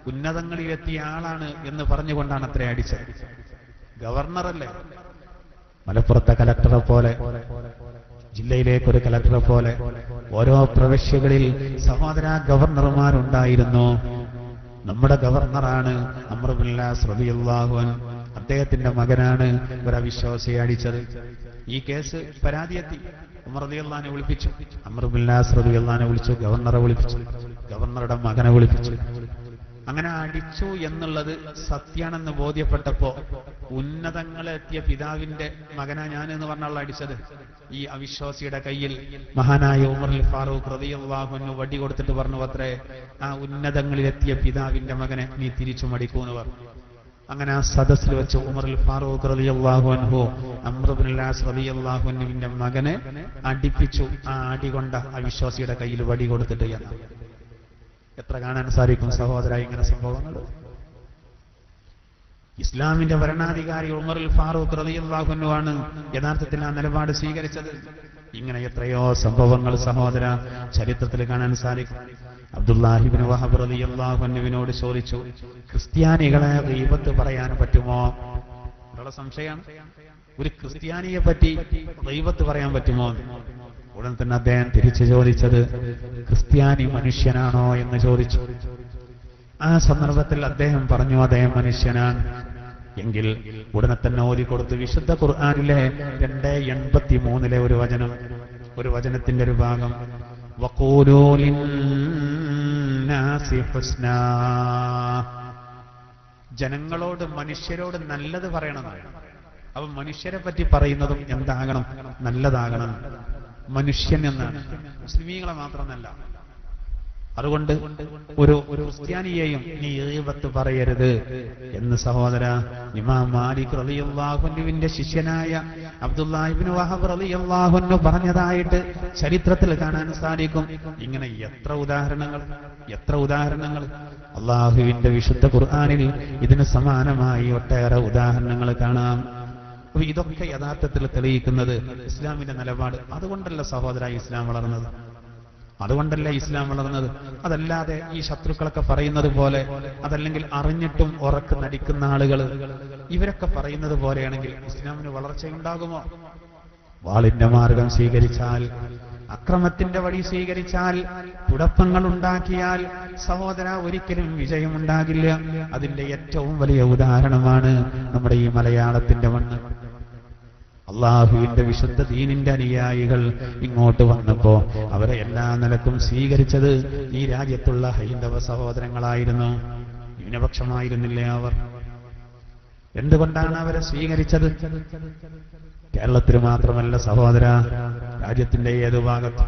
ഉന്നതങ്ങളിലെത്തിയ ആളാണ് എന്ന് പറഞ്ഞുകൊണ്ടാണ് അത്ര അടിച്ചത്. ഗവർണറല്ലേ, മലപ്പുറത്തെ കലക്ടറെ പോലെ, ജില്ലയിലേക്കൊരു കലക്ടറെ പോലെ ഓരോ പ്രവിശ്യകളിൽ സഹോദര ഗവർണർമാരുണ്ടായിരുന്നു. നമ്മുടെ ഗവർണറാണ് അംർ ബിൻ ആസ് റളിയല്ലാഹു അൻഹു. അദ്ദേഹത്തിന്റെ മകനാണ് ഒരു അവിശ്വാസിയെ അടിച്ചത്. ഈ കേസ് പരാതിയെത്തി. ഉമർ റളിയല്ലാഹു അൻഹു വിളിപ്പിച്ചു, അംർ ബിൻ ആസ് റളിയല്ലാഹു അൻഹു വിളിച്ചു, ഗവർണറെ വിളിപ്പിച്ചു, ഗവർണറുടെ മകനെ വിളിപ്പിച്ചു. അങ്ങനെ അടിച്ചു എന്നുള്ളത് സത്യാണെന്ന് ബോധ്യപ്പെട്ടപ്പോ ഉന്നതങ്ങളെത്തിയ പിതാവിന്റെ മകനാ ഞാൻ എന്ന് പറഞ്ഞാൽ അടിച്ചത്. ഈ അവിശ്വാസിയുടെ കയ്യിൽ മഹാനായ ഉമറുൽ ഫാറൂഖ് റളിയല്ലാഹു അൻഹു വടി കൊടുത്തിട്ട് പറഞ്ഞു അത്രേ, ആ ഉന്നതങ്ങളിലെത്തിയ പിതാവിന്റെ മകനെ നീ തിരിച്ചു മടിക്കൂന്ന് പറഞ്ഞു. അങ്ങനെ ആ സദസ്സിൽ വെച്ച് ഉമറുൽ ഫാറൂഖ് റളിയല്ലാഹു അൻഹു അംർ ബിൻ ആസ് റളിയല്ലാഹു അൻഹുവിന്റെ മകനെ അടിപ്പിച്ചു. ആ അടി കൊണ്ട അവിശ്വാസിയുടെ കയ്യിൽ വടി കൊടുത്തിട്ട് എന്ന്. എത്ര കാണാൻ സാധിക്കും സഹോദര ഇങ്ങനെ സംഭവങ്ങൾ. ഇസ്ലാമിന്റെ ഭരണാധികാരി ഉമറുൽ ഫാറൂഖ് റളിയല്ലാഹു അൻഹു ആണ് യഥാർത്ഥത്തിൽ ആ നിലപാട് സ്വീകരിച്ചത്. ഇങ്ങനെ എത്രയോ സംഭവങ്ങൾ സഹോദര ചരിത്രത്തിൽ കാണാൻ സാധിക്കും. അബ്ദുല്ലാഹി ഇബ്നു വഹബ് റളിയല്ലാഹു അൻഹുവിനോട് ചോദിച്ചു, ക്രിസ്ത്യാനികളെ ഗീബത്ത് പറയാൻ പറ്റുമോ? ഉള്ള സംശയമാണ്. ഒരു ക്രിസ്ത്യാനിയെ പറ്റി ദൈവത്ത് പറയാൻ പറ്റുമോ? ഉടൻ തന്നെ അദ്ദേഹം തിരിച്ചു ചോദിച്ചത് ക്രിസ്ത്യാനി മനുഷ്യനാണോ എന്ന് ചോദിച്ചു. ആ സന്ദർഭത്തിൽ അദ്ദേഹം പറഞ്ഞു അദ്ദേഹം മനുഷ്യനാണ്. എങ്കിൽ ഉടനെ തന്നെ ഓതിക്കൊടുത്ത് വിശുദ്ധ ഖുർആനിലെ 2:83 ഒരു വചനത്തിന്റെ ഒരു ഭാഗം, വഖൂലൂ ലിന്നാസി ഹുസ്നാ, ജനങ്ങളോട് മനുഷ്യരോട് നല്ലത് പറയണമെന്നാണ്. അപ്പൊ മനുഷ്യരെ പറ്റി പറയുന്നതും എന്താകണം? നല്ലതാകണം. മനുഷ്യൻ എന്നാണ്, മുസ്ലിമീങ്ങളെ മാത്രമല്ല. അതുകൊണ്ട് ഒരു ക്രിസ്ത്യാനിയെയും നീ ഗീബത്ത് പറയരുത് എന്ന് സഹോദര ഇമാം മാലിക് റളിയല്ലാഹു അൻഹുവിന്റെ ശിഷ്യനായ അബ്ദുല്ലാഹ് ഇബ്നു വഹബ് റളിയല്ലാഹു അൻഹു പറഞ്ഞതായിട്ട് ചരിത്രത്തിൽ കാണാൻ സാധിക്കും. ഇങ്ങനെ എത്ര ഉദാഹരണങ്ങൾ അള്ളാഹുവിന്റെ വിശുദ്ധ ഖുർആനിൽ ഇതിന് സമാനമായി ഒട്ടേറെ ഉദാഹരണങ്ങൾ കാണാം. അപ്പൊ ഇതൊക്കെ യഥാർത്ഥത്തിൽ തെളിയിക്കുന്നത് ഇസ്ലാമിന്റെ നിലപാട്. അതുകൊണ്ടല്ല സഹോദര ഇസ്ലാം വളർന്നത്. അതല്ലാതെ ഈ ശത്രുക്കളൊക്കെ പറയുന്നത് പോലെ, അതല്ലെങ്കിൽ അറിഞ്ഞിട്ടും ഉറക്ക് നടിക്കുന്ന ആളുകൾ ഇവരൊക്കെ പറയുന്നത് പോലെയാണെങ്കിൽ ഇസ്ലാമിന് വളർച്ചയുണ്ടാകുമോ? വാളിന്റെ മാർഗം സ്വീകരിച്ചാൽ, അക്രമത്തിന്റെ വഴി സ്വീകരിച്ചാൽ, കുഴപ്പങ്ങൾ ഉണ്ടാക്കിയാൽ സഹോദര ഒരിക്കലും വിജയമുണ്ടാകില്ല. അതിന്റെ ഏറ്റവും വലിയ ഉദാഹരണമാണ് നമ്മുടെ ഈ മലയാളത്തിന്റെ മണ്ണ്. അള്ളാഹുവിന്റെ വിശുദ്ധ ദീനിന്റെ അനുയായികൾ ഇങ്ങോട്ട് വന്നപ്പോ അവരെ എല്ലാ നിലക്കും സ്വീകരിച്ചത് ഈ രാജ്യത്തുള്ള ഹൈന്ദവ സഹോദരങ്ങളായിരുന്നു. ന്യൂനപക്ഷമായിരുന്നില്ലേ അവർ? എന്തുകൊണ്ടാണ് അവരെ സ്വീകരിച്ചത്? കേരളത്തിൽ മാത്രമല്ല സഹോദര, രാജ്യത്തിന്റെ ഏതു ഭാഗത്ത്.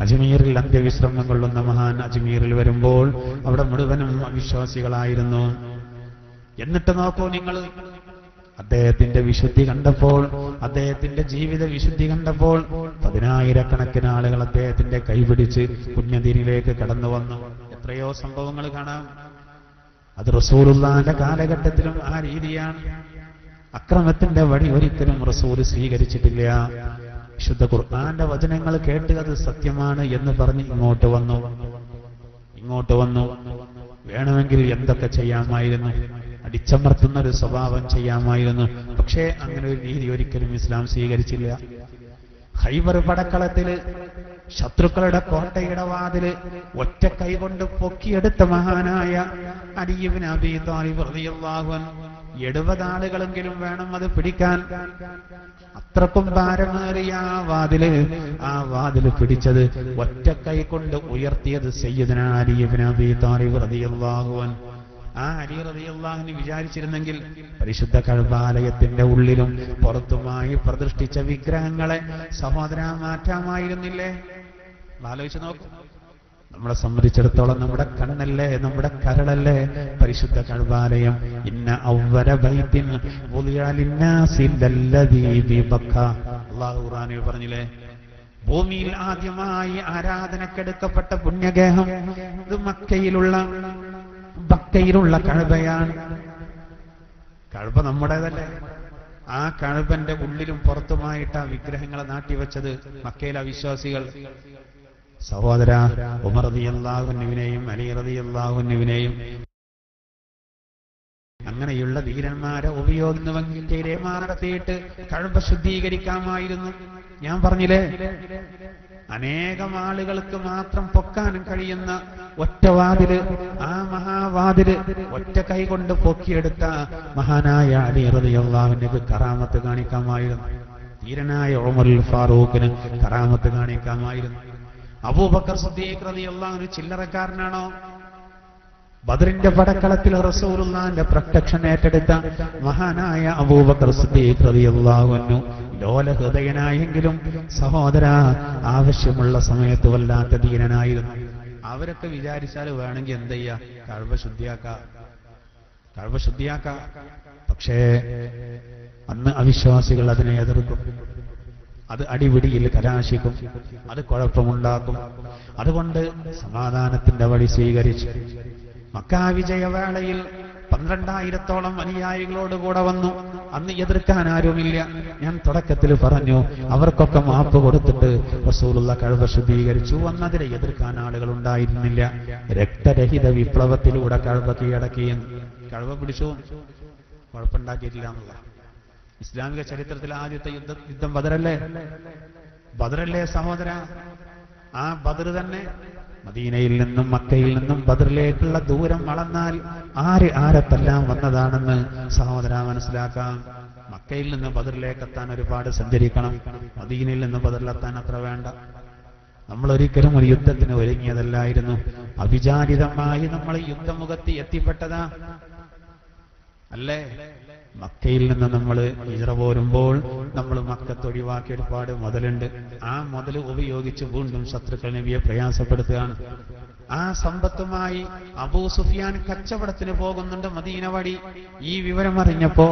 അജ്മീറിൽ അന്ത്യവിശ്രമം കൊള്ളുന്ന മഹാൻ അജ്മീറിൽ വരുമ്പോൾ അവിടെ മുഴുവനും അവിശ്വാസികളായിരുന്നു. എന്നിട്ട് നോക്കൂ നിങ്ങൾ, അദ്ദേഹത്തിന്റെ വിശുദ്ധി കണ്ടപ്പോൾ, അദ്ദേഹത്തിന്റെ ജീവിത വിശുദ്ധി കണ്ടപ്പോൾ 10,000-കണക്കിന് ആളുകൾ അദ്ദേഹത്തിന്റെ കൈപിടിച്ച് പുണ്യദീനിലേക്ക് കടന്നു വന്നു. എത്രയോ സംഭവങ്ങൾ കാണാം. അത് റസൂലുള്ളാഹിന്റെ കാലഘട്ടത്തിലും ആ രീതിയാണ്. അക്രമത്തിന്റെ വഴി ഒരിക്കലും റസൂൽ സ്വീകരിച്ചിട്ടില്ല. വിശുദ്ധ ഖുർആന്റെ വചനങ്ങൾ കേട്ട് അത് സത്യമാണ് എന്ന് പറഞ്ഞ് ഇങ്ങോട്ട് വന്നു. വേണമെങ്കിൽ എന്തൊക്കെ ചെയ്യാമായിരുന്നു, അടിച്ചമർത്തുന്ന ഒരു സ്വഭാവം ചെയ്യാമായിരുന്നു. പക്ഷേ അങ്ങനെ ഒരു രീതി ഒരിക്കലും ഇസ്ലാം സ്വീകരിച്ചില്ല. ഖൈബർ പടക്കളത്തില് ശത്രുക്കളുടെ കോട്ടയുടെ വാതില് ഒറ്റ കൈകൊണ്ട് പൊക്കിയെടുത്ത മഹാനായ അലി ഇബ്നു അബീ ത്വാലിബ് റളിയല്ലാഹു അൻഹു 70 ആളുകളെങ്കിലും വേണം അത് പിടിക്കാൻ. അത്രക്കും ഭാരമേറിയ ആ വാതില് പിടിച്ചത് ഒറ്റ കൈ കൊണ്ട് ഉയർത്തിയത് സയ്യിദുനാ അലി ഇബ്നു അബീ ത്വാലിബ് റളിയല്ലാഹു അൻഹു. ആ അലി റളിയല്ലാഹു അൻഹു വിചാരിച്ചിരുന്നെങ്കിൽ പരിശുദ്ധ കഅബാലയത്തിന്റെ ഉള്ളിലും പുറത്തുമായി പ്രതിഷ്ഠിച്ച വിഗ്രഹങ്ങളെ സഹോദര മാറ്റാമായിരുന്നില്ലേ? ആലോചിച്ച് നോക്കൂ. നമ്മളെ സംബന്ധിച്ചിടത്തോളം നമ്മുടെ കണ്ണല്ലേ, നമ്മുടെ കരളല്ലേ പരിശുദ്ധ കഅബാലയം. ഇന്ന അവ്വല ബൈത്തിൻ വുദിഅ ലിന്നാസി ലല്ലദീ ബിബക്ക. അല്ലാഹു ഖുർആനിൽ പറഞ്ഞില്ലേ, ഭൂമിയിൽ ആദ്യമായി ആരാധനക്കെടുക്കപ്പെട്ട പുണ്യഗേഹം ഇത് ബക്കയിലുള്ള കഅബയാണ്. കഅബ നമ്മുടേതല്ലേ? ആ കഅബന്റെ ഉള്ളിലും പുറത്തുമായിട്ട് ആ വിഗ്രഹങ്ങളെ നാട്ടിവെച്ചത് മക്കയിലെ അവിശ്വാസികൾ. സഹോദര ഉമർ റളിയല്ലാഹു അൻഹുവിനെയും അലി റളിയല്ലാഹു അൻഹുവിനെയും അങ്ങനെയുള്ള ധീരന്മാരെ ഉപയോഗിക്കുന്നുവെങ്കിൽ നടത്തിയിട്ട് കഅബ ശുദ്ധീകരിക്കാമായിരുന്നു. ഞാൻ പറഞ്ഞില്ലേ, അനേകം ആളുകൾക്ക് മാത്രം പൊക്കാൻ കഴിയുന്ന ഒറ്റ വാതില്, ആ മഹാവാതില് ഒറ്റ കൈകൊണ്ട് പൊക്കിയെടുത്ത മഹാനായ അലി റളിയല്ലാഹു അൻഹുവിന് കറാമത്ത് കാണിക്കാമായിരുന്നു. ധീരനായ ഉമറുൽ ഫാറൂഖിന് കറാമത്ത് കാണിക്കാമായിരുന്നു. അബൂബക്കർ സിദ്ദീഖ് റളിയല്ലാഹു അൻഹു ചില്ലറക്കാരനാണോ? ബദറിന്റെ പടക്കളത്തിൽ റസൂലുള്ളാഹിന്റെ പ്രൊട്ടക്ഷൻ ഏറ്റെടുത്ത മഹാനായ അബൂബക്കർ സിദ്ദീഖ് റളിയല്ലാഹു അൻഹു ലോലഹൃദയനായെങ്കിലും സഹോദര ആവശ്യമുള്ള സമയത്ത് വല്ലാത്ത ധീരനായിരുന്നു. അവരൊക്കെ വിചാരിച്ചാൽ വേണമെങ്കിൽ എന്ത് ചെയ്യാ, കഅബ ശുദ്ധിയാക്കാം. പക്ഷേ അന്ന് അവിശ്വാസികൾ അതിനെ എതിർക്കും. അത് അടിപിടിയിൽ കലാശിക്കും, അത് കുഴപ്പമുണ്ടാക്കും. അതുകൊണ്ട് സമാധാനത്തിന്റെ വഴി സ്വീകരിച്ചു. മക്ക വിജയവേളയിൽ 12,000-ഓളം അനുയായികളോട് കൂടെ വന്നു. അന്ന് എതിർക്കാൻ ആരുമില്ല. ഞാൻ തുടക്കത്തിൽ പറഞ്ഞു, അവർക്കൊക്കെ മാപ്പ് കൊടുത്തിട്ട് റസൂലുള്ള കഅബ ശുദ്ധീകരിച്ചു. അന്നതിനെ എതിർക്കാൻ ആളുകൾ ഉണ്ടായിരുന്നില്ല. രക്തരഹിത വിപ്ലവത്തിലൂടെ കഅബ കീഴടക്കിയെന്ന്. കഅബ പിടിച്ചു. കുഴപ്പമുണ്ടാക്കിയിട്ടില്ല എന്നുള്ള. ഇസ്ലാമിക ചരിത്രത്തിൽ ആദ്യത്തെ യുദ്ധം ബദറല്ലേ സഹോദര. ആ ബദർ തന്നെ മദീനയിൽ നിന്നും മക്കയിൽ നിന്നും ബദറിലേക്കുള്ള ദൂരം അളന്നാൽ ആരെല്ലാം വന്നതാണെന്ന് സഹോദര മനസ്സിലാക്കാം. മക്കയിൽ നിന്ന് ബദറിലേക്ക് എത്താൻ ഒരുപാട് സഞ്ചരിക്കണം. മദീനയിൽ നിന്ന് ബദറിലെത്താൻ അത്ര വേണ്ട. നമ്മൾ ഒരിക്കലും ഒരു യുദ്ധത്തിന് ഒരുങ്ങിയതല്ലായിരുന്നു. അവിചാരിതമായി നമ്മൾ യുദ്ധമുഖത്ത് എത്തിപ്പെട്ടതാ അല്ലേ? മക്കയിൽ നിന്ന് നമ്മൾ ഹിജ്റ പോരുമ്പോൾ നമ്മൾ മക്കത്ത് ഒഴിവാക്കിയ ഒരുപാട് മുതലുണ്ട്. ആ മുതൽ ഉപയോഗിച്ച് വീണ്ടും ശത്രുക്കൾ നബിയെ പ്രയാസപ്പെടുത്തുകയാണ്. ആ സമ്പത്തുമായി അബൂ സുഫിയാൻ കച്ചവടത്തിന് പോകുന്നുണ്ട് മദീന വഴി. ഈ വിവരം അറിഞ്ഞപ്പോ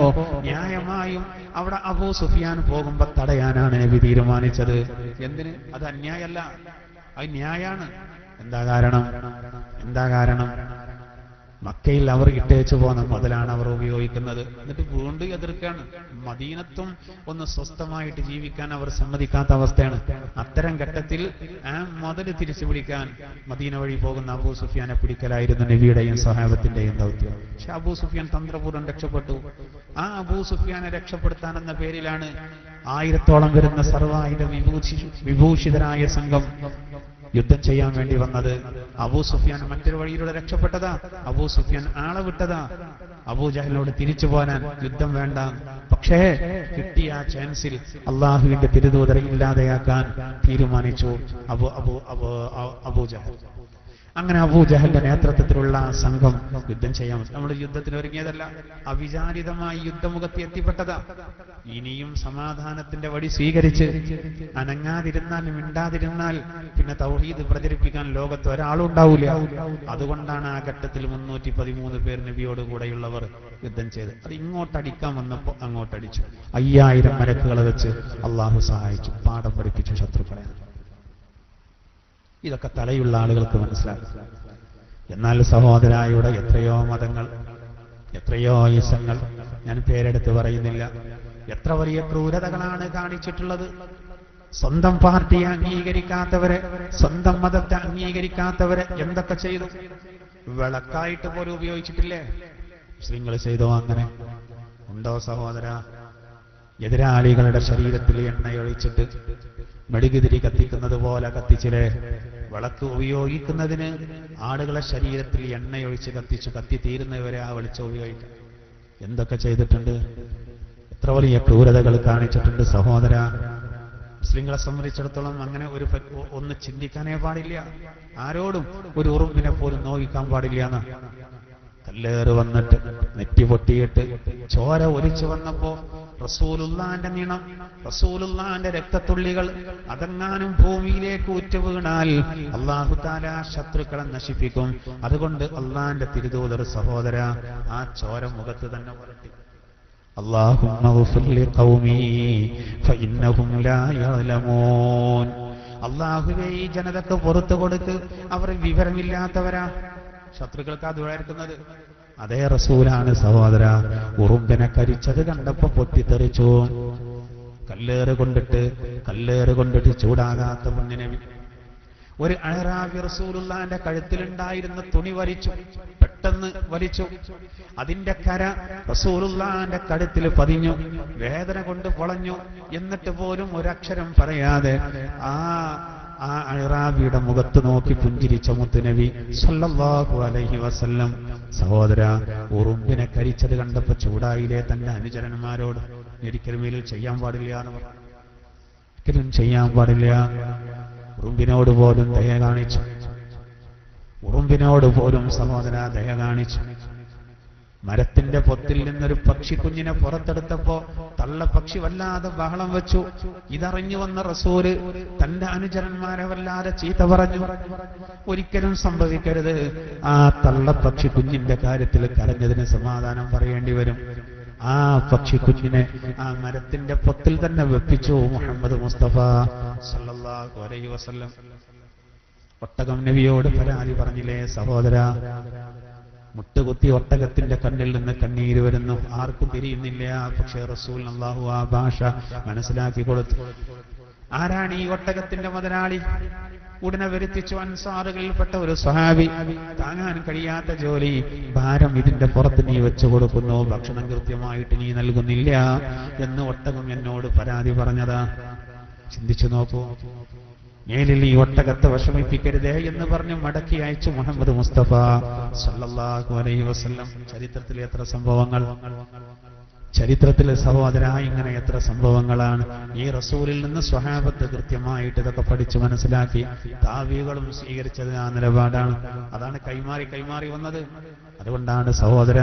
ന്യായമായും അവിടെ അബൂ സുഫിയാൻ പോകുമ്പോ തടയാനാണ് നബി തീരുമാനിച്ചത്. എന്തിന്? അത് അന്യായമല്ല, അത് ന്യായാണ്. എന്താ കാരണം? മക്കയിൽ അവർ ഇട്ടേച്ചു പോകുന്ന മുതലാണ് അവർ ഉപയോഗിക്കുന്നത്. എന്നിട്ട് വീണ്ടും എതിർക്കാണ്. മദീനത്തും ഒന്ന് സ്വസ്ഥമായിട്ട് ജീവിക്കാൻ അവർ സമ്മതിക്കാത്ത അവസ്ഥയാണ്. അത്തരം ഘട്ടത്തിൽ ആ മുതൽ തിരിച്ചു പിടിക്കാൻ മദീന വഴി പോകുന്ന അബൂ സുഫിയാനെ പിടിക്കലായിരുന്നു നബിയുടെയും സഹാബത്തിന്റെയും ദൗത്യം. പക്ഷെ അബൂ സുഫിയാൻ തന്ത്രപൂർവ്വം രക്ഷപ്പെട്ടു. ആ അബൂ സുഫിയാനെ രക്ഷപ്പെടുത്താൻ എന്ന പേരിലാണ് 1000-ഓളം വരുന്ന സർവായുധ വിഭൂഷിതരായ സംഘം യുദ്ധം ചെയ്യാൻ വേണ്ടി വന്നത്. അബൂ സുഫിയാൻ മറ്റൊരു വഴിയിലൂടെ രക്ഷപ്പെട്ടതാ. അബൂ സുഫിയാൻ ആളെ വിട്ടതാ അബൂ ജഹലിനോട് തിരിച്ചു പോരാൻ, യുദ്ധം വേണ്ട. പക്ഷേ കിട്ടിയ ആ ചാൻസിൽ അള്ളാഹുവിന്റെ തിരുദൂതരെ ഇല്ലാതെയാക്കാൻ തീരുമാനിച്ചു അബൂ ജഹൽ. അങ്ങനെ അബൂ ജഹലിന്റെ നേതൃത്വത്തിലുള്ള സംഘം യുദ്ധം ചെയ്യാൻ നമ്മൾ യുദ്ധത്തിന് ഒരുങ്ങിയതല്ല, അവിചാരിതമായി യുദ്ധമുഖത്ത് എത്തിപ്പെട്ടതാ. ഇനിയും സമാധാനത്തിന്റെ വഴി സ്വീകരിച്ച് അനങ്ങാതിരുന്നാൽ, മിണ്ടാതിരുന്നാൽ പിന്നെ തൗഹീദ് പ്രചരിപ്പിക്കാൻ ലോകത്ത് ഒരാളും ഉണ്ടാവില്ല. അതുകൊണ്ടാണ് ആ ഘട്ടത്തിൽ 313 പേർ നബിയോട് കൂടെയുള്ളവർ യുദ്ധം ചെയ്ത്. അത് ഇങ്ങോട്ടടിക്കാൻ വന്നപ്പോ അങ്ങോട്ടടിച്ചു. 5000 മലക്കുകളെ വെച്ച് അള്ളാഹു സഹായിച്ചു, പാഠം പഠിപ്പിച്ചു ശത്രുക്കളെ. ഇതൊക്കെ തലയുള്ള ആളുകൾക്ക് മനസ്സിലാക്കും. എന്നാൽ സഹോദരായുടെ എത്രയോ മതങ്ങൾ, എത്രയോ ഈസങ്ങൾ, ഞാൻ പേരെടുത്ത് പറയുന്നില്ല, എത്ര വലിയ ക്രൂരതകളാണ് കാണിച്ചിട്ടുള്ളത്. സ്വന്തം പാർട്ടിയെ അംഗീകരിക്കാത്തവരെ, സ്വന്തം മതത്തെ അംഗീകരിക്കാത്തവരെ എന്തൊക്കെ ചെയ്തു. വിളക്കായിട്ട് പോലും ഉപയോഗിച്ചിട്ടില്ലേ? മുസ്ലിങ്ങൾ ചെയ്തോ? അങ്ങനെ ഉണ്ടോ സഹോദര? എതിരാളികളുടെ ശരീരത്തിൽ എണ്ണയൊഴിച്ചിട്ട് മെഴുകുതിരി കത്തിക്കുന്നത് പോലെ കത്തിച്ചില്ലേ? വിളക്ക് ഉപയോഗിക്കുന്നതിന് ആളുകളെ ശരീരത്തിൽ എണ്ണയൊഴിച്ച് കത്തി തീരുന്നവരെ ആ വെളിച്ചം ഉപയോഗിക്കാം. എന്തൊക്കെ ചെയ്തിട്ടുണ്ട്, എത്ര വലിയ ക്രൂരതകൾ കാണിച്ചിട്ടുണ്ട് സഹോദര. മുസ്ലിങ്ങളെ സംബന്ധിച്ചിടത്തോളം അങ്ങനെ ഒന്ന് ചിന്തിക്കാനേ പാടില്ല. ആരോടും ഒരു ഉറുമ്പിനെ പോലും നോവിക്കാൻ പാടില്ല എന്ന്. കല്ലേറ് വന്നിട്ട് നെറ്റി പൊട്ടിയിട്ട് ചോര ഒലിച്ചു വന്നപ്പോ റസൂലുള്ളാന്റെ നിണം, റസൂലുള്ളാന്റെ രക്തത്തുള്ളികൾ അതെങ്ങാനും ഭൂമിയിലേക്ക് ഉറ്റുവീണാൽ അല്ലാഹു തആല ശത്രുക്കളെ നശിപ്പിക്കും. അതുകൊണ്ട് അള്ളാന്റെ തിരുദൂതർ സഹോദര ആ ചോര മുഖത്ത് തന്നെ പുരട്ടി. അല്ലാഹുമ്മ ഗ്ഫിർ ലിഖൗമി ഫഇന്നഹും ലാ യഅലമൂൻ. അല്ലാഹുവേ ഈ ജനതക്ക് പുറത്തു കൊടുക്ക്, അവർ വിവരമില്ലാത്തവരാ. ശത്രുക്കൾക്ക് അതുവായിരിക്കുന്നത്. അതേ റസൂലാണ് സഹോദര ഉറുമ്പിനെ കരിച്ചത് കണ്ടപ്പോ പൊട്ടിത്തെറിച്ചു. കല്ലേറ് കൊണ്ടിട്ട് ചൂടാകാത്ത മുന്നിനെ ഒരു അഹ്റാബി റസൂലുള്ളാന്റെ കഴുത്തിലുണ്ടായിരുന്ന തുണി പെട്ടെന്ന് വലിച്ചു. അതിന്റെ കര റസൂലുള്ളാന്റെ കഴുത്തിൽ പതിഞ്ഞു. വേദന കൊണ്ട് പൊളഞ്ഞു. എന്നിട്ട് പോലും ഒരക്ഷരം പറയാതെ ആ അഹ്റാബിയുടെ മുഖത്ത് നോക്കി പുഞ്ചിരിച്ച മുത്തുനബി സല്ലല്ലാഹു അലൈഹി വസല്ലം. സഹോദര ഉറുമ്പിനെ കരിച്ചത് കണ്ടപ്പോ ചൂടായില്ലേ തന്റെ അനുചരന്മാരോട്? ഒരിക്കലും ഇതിൽ ചെയ്യാൻ പാടില്ല എന്ന് പറഞ്ഞു. ഒരിക്കലും ചെയ്യാൻ പാടില്ല. ഉറുമ്പിനോട് പോലും ദയ കാണിച്ചു. ഉറുമ്പിനോട് പോലും സഹോദര ദയ കാണിച്ചു. മരത്തിന്റെ പൊത്തിൽ നിന്നൊരു പക്ഷിക്കുഞ്ഞിനെ പുറത്തെടുത്തപ്പോ തള്ളപ്പക്ഷി വല്ലാതെ ബഹളം വെച്ചു. ഇതറിഞ്ഞു വന്ന റസൂല് തന്റെ അനുചരന്മാരെ വല്ലാതെ ചീത്ത പറഞ്ഞു. ഒരിക്കലും സംഭവിക്കരുത്. ആ തള്ളപ്പക്ഷിക്കുഞ്ഞിന്റെ കാര്യത്തിൽ കരഞ്ഞതിന് സമാധാനം പറയേണ്ടി വരും. ആ പക്ഷിക്കുഞ്ഞിനെ ആ മരത്തിന്റെ പൊത്തിൽ തന്നെ വെപ്പിച്ചു മുഹമ്മദ് മുസ്തഫ സല്ലല്ലാഹു അലൈഹി വസല്ലം. ഒട്ടകം നബിയോട് പരാതി പറഞ്ഞില്ലേ സഹോദര? മുട്ടുകുത്തി ഒട്ടകത്തിന്റെ കണ്ണിൽ നിന്ന് കണ്ണീര് വരുന്നു. ആർക്കും തിരിയുന്നില്ല. പക്ഷേ റസൂൽ അല്ലാഹു ആ ഭാഷ മനസ്സിലാക്കി കൊടുത്തു. ആരാണ് ഈ ഒട്ടകത്തിന്റെ മുതലാളി? ഉടനെ വരുത്തിച്ചു. അൻസാറുകളിൽപ്പെട്ട ഒരു സ്വഹാബി, താങ്ങാൻ കഴിയാത്ത ജോലി, ഭാരം ഇതിന്റെ പുറത്ത് നീ വെച്ചു കൊടുക്കുന്നു, ഭക്ഷണം കൃത്യമായിട്ട് നീ നൽകുന്നില്ല എന്ന് ഒട്ടകം എന്നോട് പരാതി പറഞ്ഞതാ. ചിന്തിച്ചു നോക്കൂ. മേലിൽ ഈ ഒട്ടകത്തെ വിഷമിപ്പിക്കരുതേ എന്ന് പറഞ്ഞ് മടക്കി അയച്ചു മുഹമ്മദ് മുസ്തഫ സല്ലല്ലാഹു അലൈഹി വസല്ലം. ചരിത്രത്തിൽ എത്ര സംഭവങ്ങൾ, ചരിത്രത്തിൽ സഹോദര ഇങ്ങനെ എത്ര സംഭവങ്ങളാണ്. ഈ റസൂലിൽ നിന്ന് സ്വഹാബത്ത് കൃത്യമായിട്ട് ഇതൊക്കെ പഠിച്ചു മനസ്സിലാക്കി താബീകളും സ്വീകരിച്ചത് ആ നിലപാടാണ്. അതാണ് കൈമാറി വന്നത്. അതുകൊണ്ടാണ് സഹോദര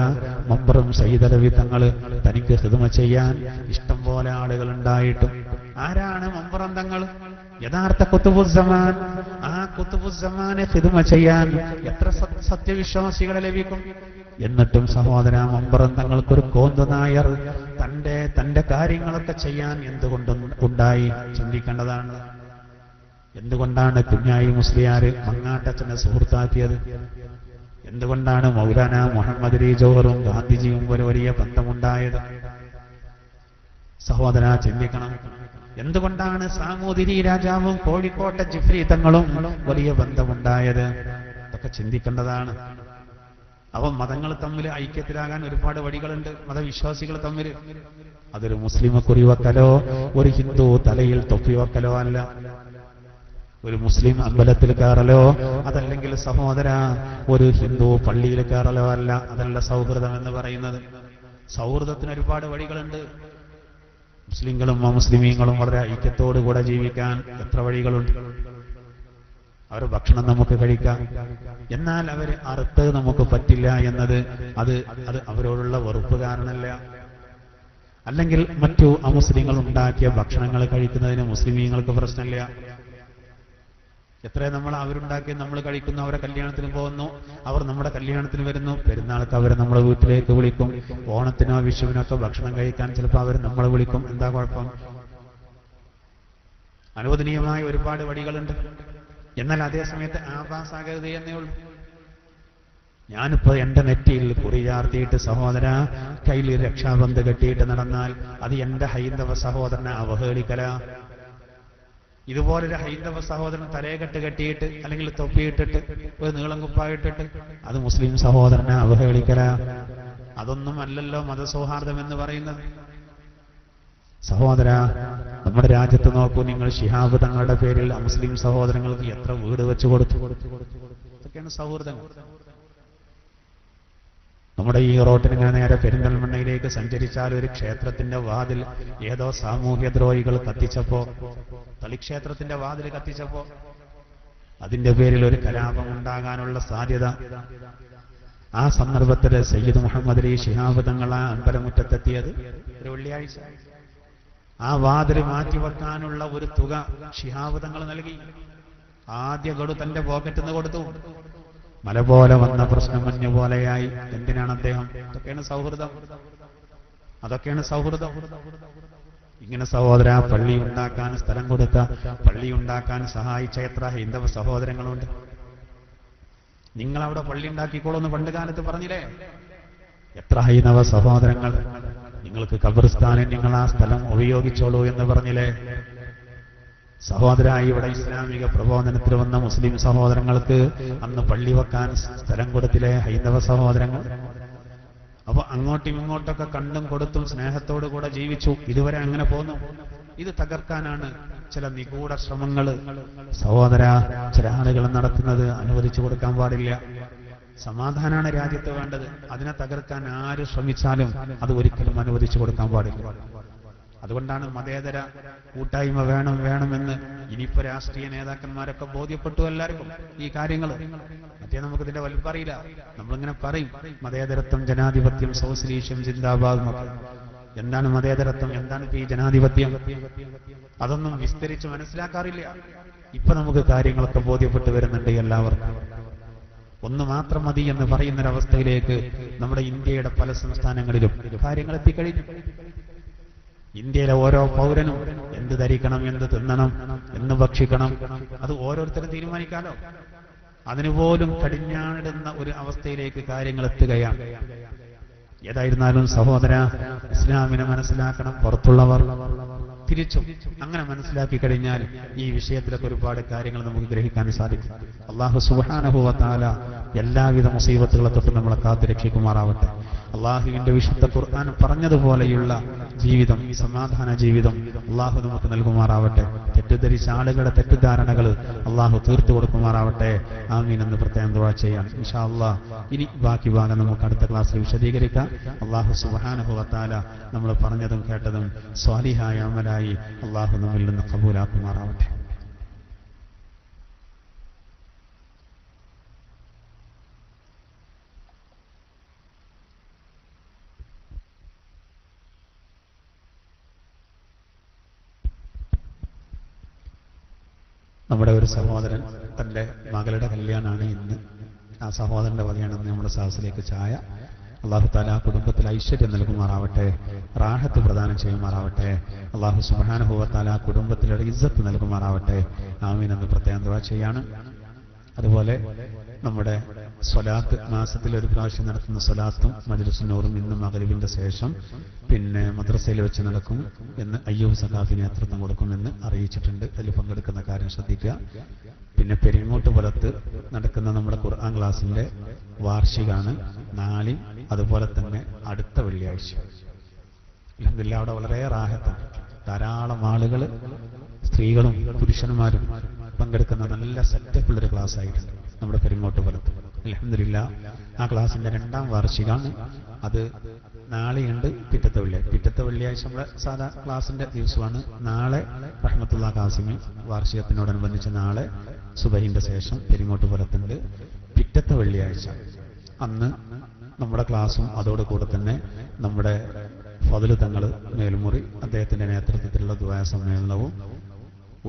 മമ്പറും സയ്യിദലവി തങ്ങള് തനിക്ക് ഖിദ്മ ചെയ്യാൻ ഇഷ്ടം പോലെ ആളുകൾ ഉണ്ടായിട്ടും, ആരാണ് മമ്പറം തങ്ങൾ? യഥാർത്ഥ ഖുതുബുസ്സമാൻ. ആ ഖുതുബുസ്സമാനെ ഖിദ്മ ചെയ്യാൻ എത്ര സത്യവിശ്വാസികളെ ലഭിക്കും? എന്നിട്ടും സഹോദര മമ്പറം തങ്ങൾക്കൊരു കോന്തുനായർ തന്റെ കാര്യങ്ങളൊക്കെ ചെയ്യാൻ എന്തുകൊണ്ടും ഉണ്ടായി? ചിന്തിക്കേണ്ടതാണ്. എന്തുകൊണ്ടാണ് കുഞ്ഞായി മുസ്ലിയാര് മങ്ങാട്ടച്ചനെ സുഹൃത്താക്കിയത്? എന്തുകൊണ്ടാണ് മൗലാന മുഹമ്മദ് അലി ജൗഹറും ഗാന്ധിജിയും ഒരു വലിയ ബന്ധമുണ്ടായത്? സഹോദര ചിന്തിക്കണം. എന്തുകൊണ്ടാണ് സാമൂതിരി രാജാവും കോഴിക്കോട്ടെ ജിഫ്രി തങ്ങളും വലിയ ബന്ധമുണ്ടായത്? ഇതൊക്കെ ചിന്തിക്കേണ്ടതാണ്. അവ മതങ്ങൾ തമ്മിൽ ഐക്യത്തിലാകാൻ ഒരുപാട് വഴികളുണ്ട്. മതവിശ്വാസികൾ തമ്മിൽ അതൊരു മുസ്ലിമെ കുറിവെക്കലോ ഒരു ഹിന്ദു തലയിൽ തൊപ്പി വെക്കലോ അല്ല. ഒരു മുസ്ലിം അമ്പലത്തിൽ കയറലോ അതല്ലെങ്കിൽ സഹോദര ഒരു ഹിന്ദു പള്ളിയിൽ കയറലോ അല്ല. അതല്ല സൗഹൃദം എന്ന് പറയുന്നത്. സൗഹൃദത്തിന് ഒരുപാട് വഴികളുണ്ട്. മുസ്ലിങ്ങളും അമുസ്ലിമീങ്ങളും വളരെ ഐക്യത്തോടുകൂടെ ജീവിക്കാൻ എത്ര വഴികളുണ്ട്. അവർ ഭക്ഷണം നമുക്ക് കഴിക്കാം, എന്നാൽ അവർ അറുത്ത് നമുക്ക് പറ്റില്ല എന്നത് അത് അവരോടുള്ള വെറുപ്പ് കാരണമല്ല. അല്ലെങ്കിൽ മറ്റു അമുസ്ലിങ്ങൾ ഉണ്ടാക്കിയ ഭക്ഷണങ്ങൾ കഴിക്കുന്നതിന് മുസ്ലിമീങ്ങൾക്ക് പ്രശ്നമില്ല. എത്രയും നമ്മൾ അവരുണ്ടാക്കി നമ്മൾ കഴിക്കുന്നു. അവരെ കല്യാണത്തിന് പോകുന്നു, അവർ നമ്മുടെ കല്യാണത്തിന് വരുന്നു. പെരുന്നാൾക്ക് അവരെ നമ്മളെ വീട്ടിലേക്ക് വിളിക്കും. ഓണത്തിനോ വിഷുവിനോ ഒക്കെ ഭക്ഷണം കഴിക്കാൻ ചിലപ്പോൾ അവർ നമ്മളെ വിളിക്കും. എന്താ കുഴപ്പം? അനുവദനീയമായ ഒരുപാട് വഴികളുണ്ട്. എന്നാൽ അതേസമയത്ത് ആഭാസാകരുത് എന്നേ ഉള്ളൂ. ഞാനിപ്പോ എന്റെ നെറ്റിയിൽ കുറി ചാർത്തിയിട്ട് സഹോദര കയ്യിൽ രക്ഷാബന്ധ കെട്ടിയിട്ട് നടന്നാൽ അത് എന്റെ ഹൈന്ദവ സഹോദരനെ അവഹേളിക്കല. ഇതുപോലൊരു ഹൈന്ദവ സഹോദരൻ തലയെക്കെട്ട് കെട്ടിയിട്ട് അല്ലെങ്കിൽ തൊപ്പിയിട്ടിട്ട് ഒരു നീളം കുപ്പായിട്ടിട്ട് അത് മുസ്ലിം സഹോദരനെ അവഹേളിക്കല. അതൊന്നും അല്ലല്ലോ മതസൗഹാർദ്ദം എന്ന് പറയുന്നത്. സഹോദര, നമ്മുടെ രാജ്യത്ത് നോക്കൂ, നിങ്ങൾ ശിഹാബ് തങ്ങളുടെ പേരിൽ മുസ്ലിം സഹോദരങ്ങൾക്ക് എത്ര വീട് വെച്ചു കൊടുത്തു. ഇതൊക്കെയാണ് സൗഹൃദങ്ങൾ. നമ്മുടെ ഈ റോട്ടിനിങ്ങനെ നേരെ പെരിന്തൽമണ്ണയിലേക്ക് സഞ്ചരിച്ചാൽ ഒരു ക്ഷേത്രത്തിന്റെ വാതിൽ ഏതോ സാമൂഹ്യദ്രോഹികൾ കത്തിച്ചപ്പോ, തളിക്ഷേത്രത്തിന്റെ വാതിൽ കത്തിച്ചപ്പോ അതിന്റെ പേരിൽ ഒരു കലാപം ഉണ്ടാകാനുള്ള സാധ്യത. ആ സന്ദർഭത്തിൽ സയ്യിദ് മുഹമ്മദ് അലി ശിഹാബ് തങ്ങൾ ആ അമ്പലമുറ്റത്തെത്തിയത് ഒരു വെള്ളിയാഴ്ച. ആ വാതിൽ മാറ്റിവെക്കാനുള്ള ഒരു തുക ശിഹാബ് തങ്ങൾ നൽകി. ആദ്യ ഗഡു തന്റെ പോക്കറ്റിൽ നിന്ന് കൊടുത്തു. മല പോലെ വന്ന പ്രശ്നം മഞ്ഞു പോലെയായി. എന്തിനാണ് അദ്ദേഹം? അതൊക്കെയാണ് സൗഹൃദം. അതൊക്കെയാണ് സൗഹൃദം. ഇങ്ങനെ സഹോദര പള്ളി ഉണ്ടാക്കാൻ സ്ഥലം കൊടുത്ത, പള്ളി ഉണ്ടാക്കാൻ സഹായിച്ച എത്ര ഹൈന്ദവ സഹോദരങ്ങളുണ്ട്. നിങ്ങളവിടെ പള്ളി ഉണ്ടാക്കിക്കോളൂന്ന് പണ്ട് കാലത്ത് പറഞ്ഞില്ലേ? എത്ര ഹൈന്ദവ സഹോദരങ്ങൾ നിങ്ങൾക്ക് ഖബർസ്ഥാനിൽ നിങ്ങൾ ആ സ്ഥലം ഉപയോഗിച്ചോളൂ എന്ന് പറഞ്ഞില്ലേ? സഹോദര, ഇവിടെ ഇസ്ലാമിക പ്രബോധനത്തിൽ വന്ന മുസ്ലിം സഹോദരങ്ങൾക്ക് അന്ന് പള്ളി വെക്കാൻ സ്ഥലം കൊടുത്തില്ലേ ഹൈന്ദവ സഹോദരങ്ങൾ? അപ്പൊ അങ്ങോട്ടും ഇങ്ങോട്ടൊക്കെ കണ്ടും കൊടുത്തും സ്നേഹത്തോടു കൂടെ ജീവിച്ചു. ഇതുവരെ അങ്ങനെ പോന്നു. ഇത് തകർക്കാനാണ് ചില നിഗൂഢ ശ്രമങ്ങൾ സഹോദര ചില ആളുകൾ നടത്തുന്നത്. അനുവദിച്ചു കൊടുക്കാൻ പാടില്ല. സമാധാനമാണ് രാജ്യത്ത് വേണ്ടത്. അതിനെ തകർക്കാൻ ആര് ശ്രമിച്ചാലും അത് ഒരിക്കലും അനുവദിച്ചു കൊടുക്കാൻ പാടില്ല. അതുകൊണ്ടാണ് മതേതര കൂട്ടായ്മ വേണമെന്ന് ഇനിയിപ്പോ രാഷ്ട്രീയ നേതാക്കന്മാരൊക്കെ ബോധ്യപ്പെട്ടു എല്ലാവർക്കും ഈ കാര്യങ്ങൾ. മറ്റേ നമുക്കിതിന്റെ വലുപ്പറിയില്ല. നമ്മളിങ്ങനെ പറയും മതേതരത്വം, ജനാധിപത്യം, സോഷ്യലിസം ജിന്ദാബാദ്. എന്താണ് മതേതരത്വം? എന്താണ് ഈ ജനാധിപത്യം? അതൊന്നും വിസ്തരിച്ച് മനസ്സിലാക്കാറില്ല. ഇപ്പൊ നമുക്ക് കാര്യങ്ങളൊക്കെ ബോധ്യപ്പെട്ടു വരുന്നുണ്ട് എല്ലാവർക്കും. ഒന്ന് മാത്രം മതി എന്ന് പറയുന്നൊരവസ്ഥയിലേക്ക് നമ്മുടെ ഇന്ത്യയുടെ പല സംസ്ഥാനങ്ങളിലും കാര്യങ്ങൾ എത്തിക്കഴിഞ്ഞു. ഇന്ത്യയിലെ ഓരോ പൗരനും എന്ത് ധരിക്കണം, എന്ത് തിന്നണം, എന്ന് ഭക്ഷിക്കണം, അത് ഓരോരുത്തരും തീരുമാനിക്കാലോ. അതിനുപോലും കടിഞ്ഞാണിടുന്ന ഒരു അവസ്ഥയിലേക്ക് കാര്യങ്ങൾ എത്തുകയാണ്. ഏതായിരുന്നാലും സഹോദര, ഇസ്ലാമിനെ മനസ്സിലാക്കണം. പുറത്തുള്ളവർ തിരിച്ചും അങ്ങനെ മനസ്സിലാക്കി കഴിഞ്ഞാൽ ഈ വിഷയത്തിലൊക്കെ ഒരുപാട് കാര്യങ്ങൾ നമുക്ക് ഗ്രഹിക്കാൻ സാധിക്കും. അല്ലാഹു സുബ്ഹാനഹു വ തആല എല്ലാവിധ മുസീബത്തുകളെ തൊട്ട് നമ്മളെ കാത്തുരക്ഷിക്കുമാറാവട്ടെ. അള്ളാഹുവിന്റെ വിശുദ്ധ ഖുർആൻ പറഞ്ഞതുപോലെയുള്ള ജീവിതം, സമാധാന ജീവിതം അള്ളാഹു നമുക്ക് നൽകുമാറാവട്ടെ. തെറ്റിദ്ധരിച്ച ആളുകളുടെ തെറ്റിദ്ധാരണകൾ അള്ളാഹു തീർത്തു കൊടുക്കുമാറാവട്ടെ. ആമീൻ എന്ന് പ്രത്യേകം ദുആ ചെയ്യാം. ഇൻഷാ അല്ലാഹ് ഇനി ബാക്കി ഭാഗം നമുക്ക് അടുത്ത ക്ലാസ്സിൽ വിശദീകരിക്കാം. അള്ളാഹു സുബ്ഹാനഹു വ തആല നമ്മൾ പറഞ്ഞതും കേട്ടതും സ്വാലിഹായ അമലായി അള്ളാഹു നമ്മിൽ നിന്ന് ഖബൂലാക്കുമാറാവട്ടെ. നമ്മുടെ ഒരു സഹോദരൻ തന്റെ മകളുടെ കല്യാണമാണ് ഇന്ന്. ആ സഹോദരന്റെ വകയാണ് നമ്മുടെ സദസ്സിലേക്ക് ചായ. അല്ലാഹു തആല കുടുംബത്തിൽ ഐശ്വര്യം നൽകുമാറാവട്ടെ, റാഹത്ത് പ്രദാനം ചെയ്യുമാറാവട്ടെ. അല്ലാഹു സുബ്ഹാനഹു വ തആല കുടുംബത്തിലൊരു ഇസ്സത്ത് നൽകുമാറാവട്ടെ. ആമീൻ എന്ന് പ്രത്യേകം ദുആ ചെയ്യാണ്. അതുപോലെ നമ്മുടെ സ്വലാത്ത്, മാസത്തിൽ ഒരു പ്രാവശ്യം നടത്തുന്ന സ്വലാത്തും മജ്ലിസുന്നൂറും ഇന്ന് മഗ്‌രിബിന്റെ ശേഷം പിന്നെ മദ്രസയിൽ വെച്ച് നടക്കും എന്ന് അയ്യൂബ് സഖാഫി നേതൃത്വം കൊടുക്കുമെന്ന് അറിയിച്ചിട്ടുണ്ട്. അതിൽ പങ്കെടുക്കുന്ന കാര്യം ശ്രദ്ധിക്കുക. പിന്നെ പെരിങ്ങോട്ട് പുലത്ത് നടക്കുന്ന നമ്മുടെ ഖുർആൻ ക്ലാസിന്റെ വാർഷികമാണ് നാളെയും അതുപോലെ തന്നെ അടുത്ത വെള്ളിയാഴ്ച. അൽഹംദുലില്ലാഹ് അവിടെ വളരെ റാഹത്താണ്. ധാരാളം ആളുകൾ, സ്ത്രീകളും പുരുഷന്മാരും പങ്കെടുക്കുന്ന നല്ല സെറ്റപ്പുള്ളൊരു ക്ലാസ് ആയിട്ടുണ്ട് നമ്മുടെ പെരിങ്ങോട്ട് പുലത്ത്. അൽഹംദുലില്ലാഹ് ആ ക്ലാസിന്റെ 2ാം വാർഷികമാണ്. അത് നാളെയുണ്ട്, പിറ്റത്തെ വെള്ളിയാഴ്ച നമ്മുടെ സാധാ ക്ലാസിന്റെ ദിവസമാണ്. നാളെ റഹ്മത്തുള്ളാഹി ഖാസിമി വാർഷികത്തിനോടനുബന്ധിച്ച് നാളെ സുബഹിന്റെ ശേഷം പെരിങ്ങോട്ട് പുലത്തുണ്ട്. പിറ്റത്തെ വെള്ളിയാഴ്ച അന്ന് നമ്മുടെ ക്ലാസ്സും അതോടുകൂടെ തന്നെ നമ്മുടെ ഫضل തങ്ങൾ മേൽമുറി അദ്ദേഹത്തിന്റെ നേതൃത്വത്തിലുള്ള ദുആ സമ്മേളനവും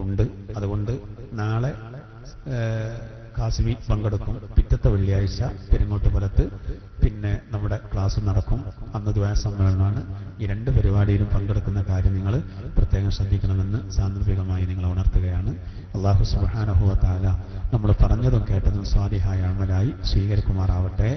ഉണ്ട്. അതുകൊണ്ട് നാളെ ഖാസിമി പങ്കെടുക്കും. പിറ്റത്തെ വെള്ളിയാഴ്ച പെരിങ്ങോട്ട് പുലത്ത് പിന്നെ നമ്മുടെ ക്ലാസ് നടക്കും. അന്ന് ദുആ സമ്മേളനമാണ്. ഈ 2 പരിപാടിയിലും പങ്കെടുക്കുന്ന കാര്യം നിങ്ങൾ പ്രത്യേകം ശ്രദ്ധിക്കണമെന്ന് സാന്ദർഭികമായി നിങ്ങളെ ഉണർത്തുകയാണ്. അല്ലാഹു സുബ്ഹാനഹു വ തആല നമ്മൾ പറഞ്ഞതും കേട്ടതും സ്വാലിഹായ അമലായി സ്വീകരിക്കുമാറാവട്ടെ.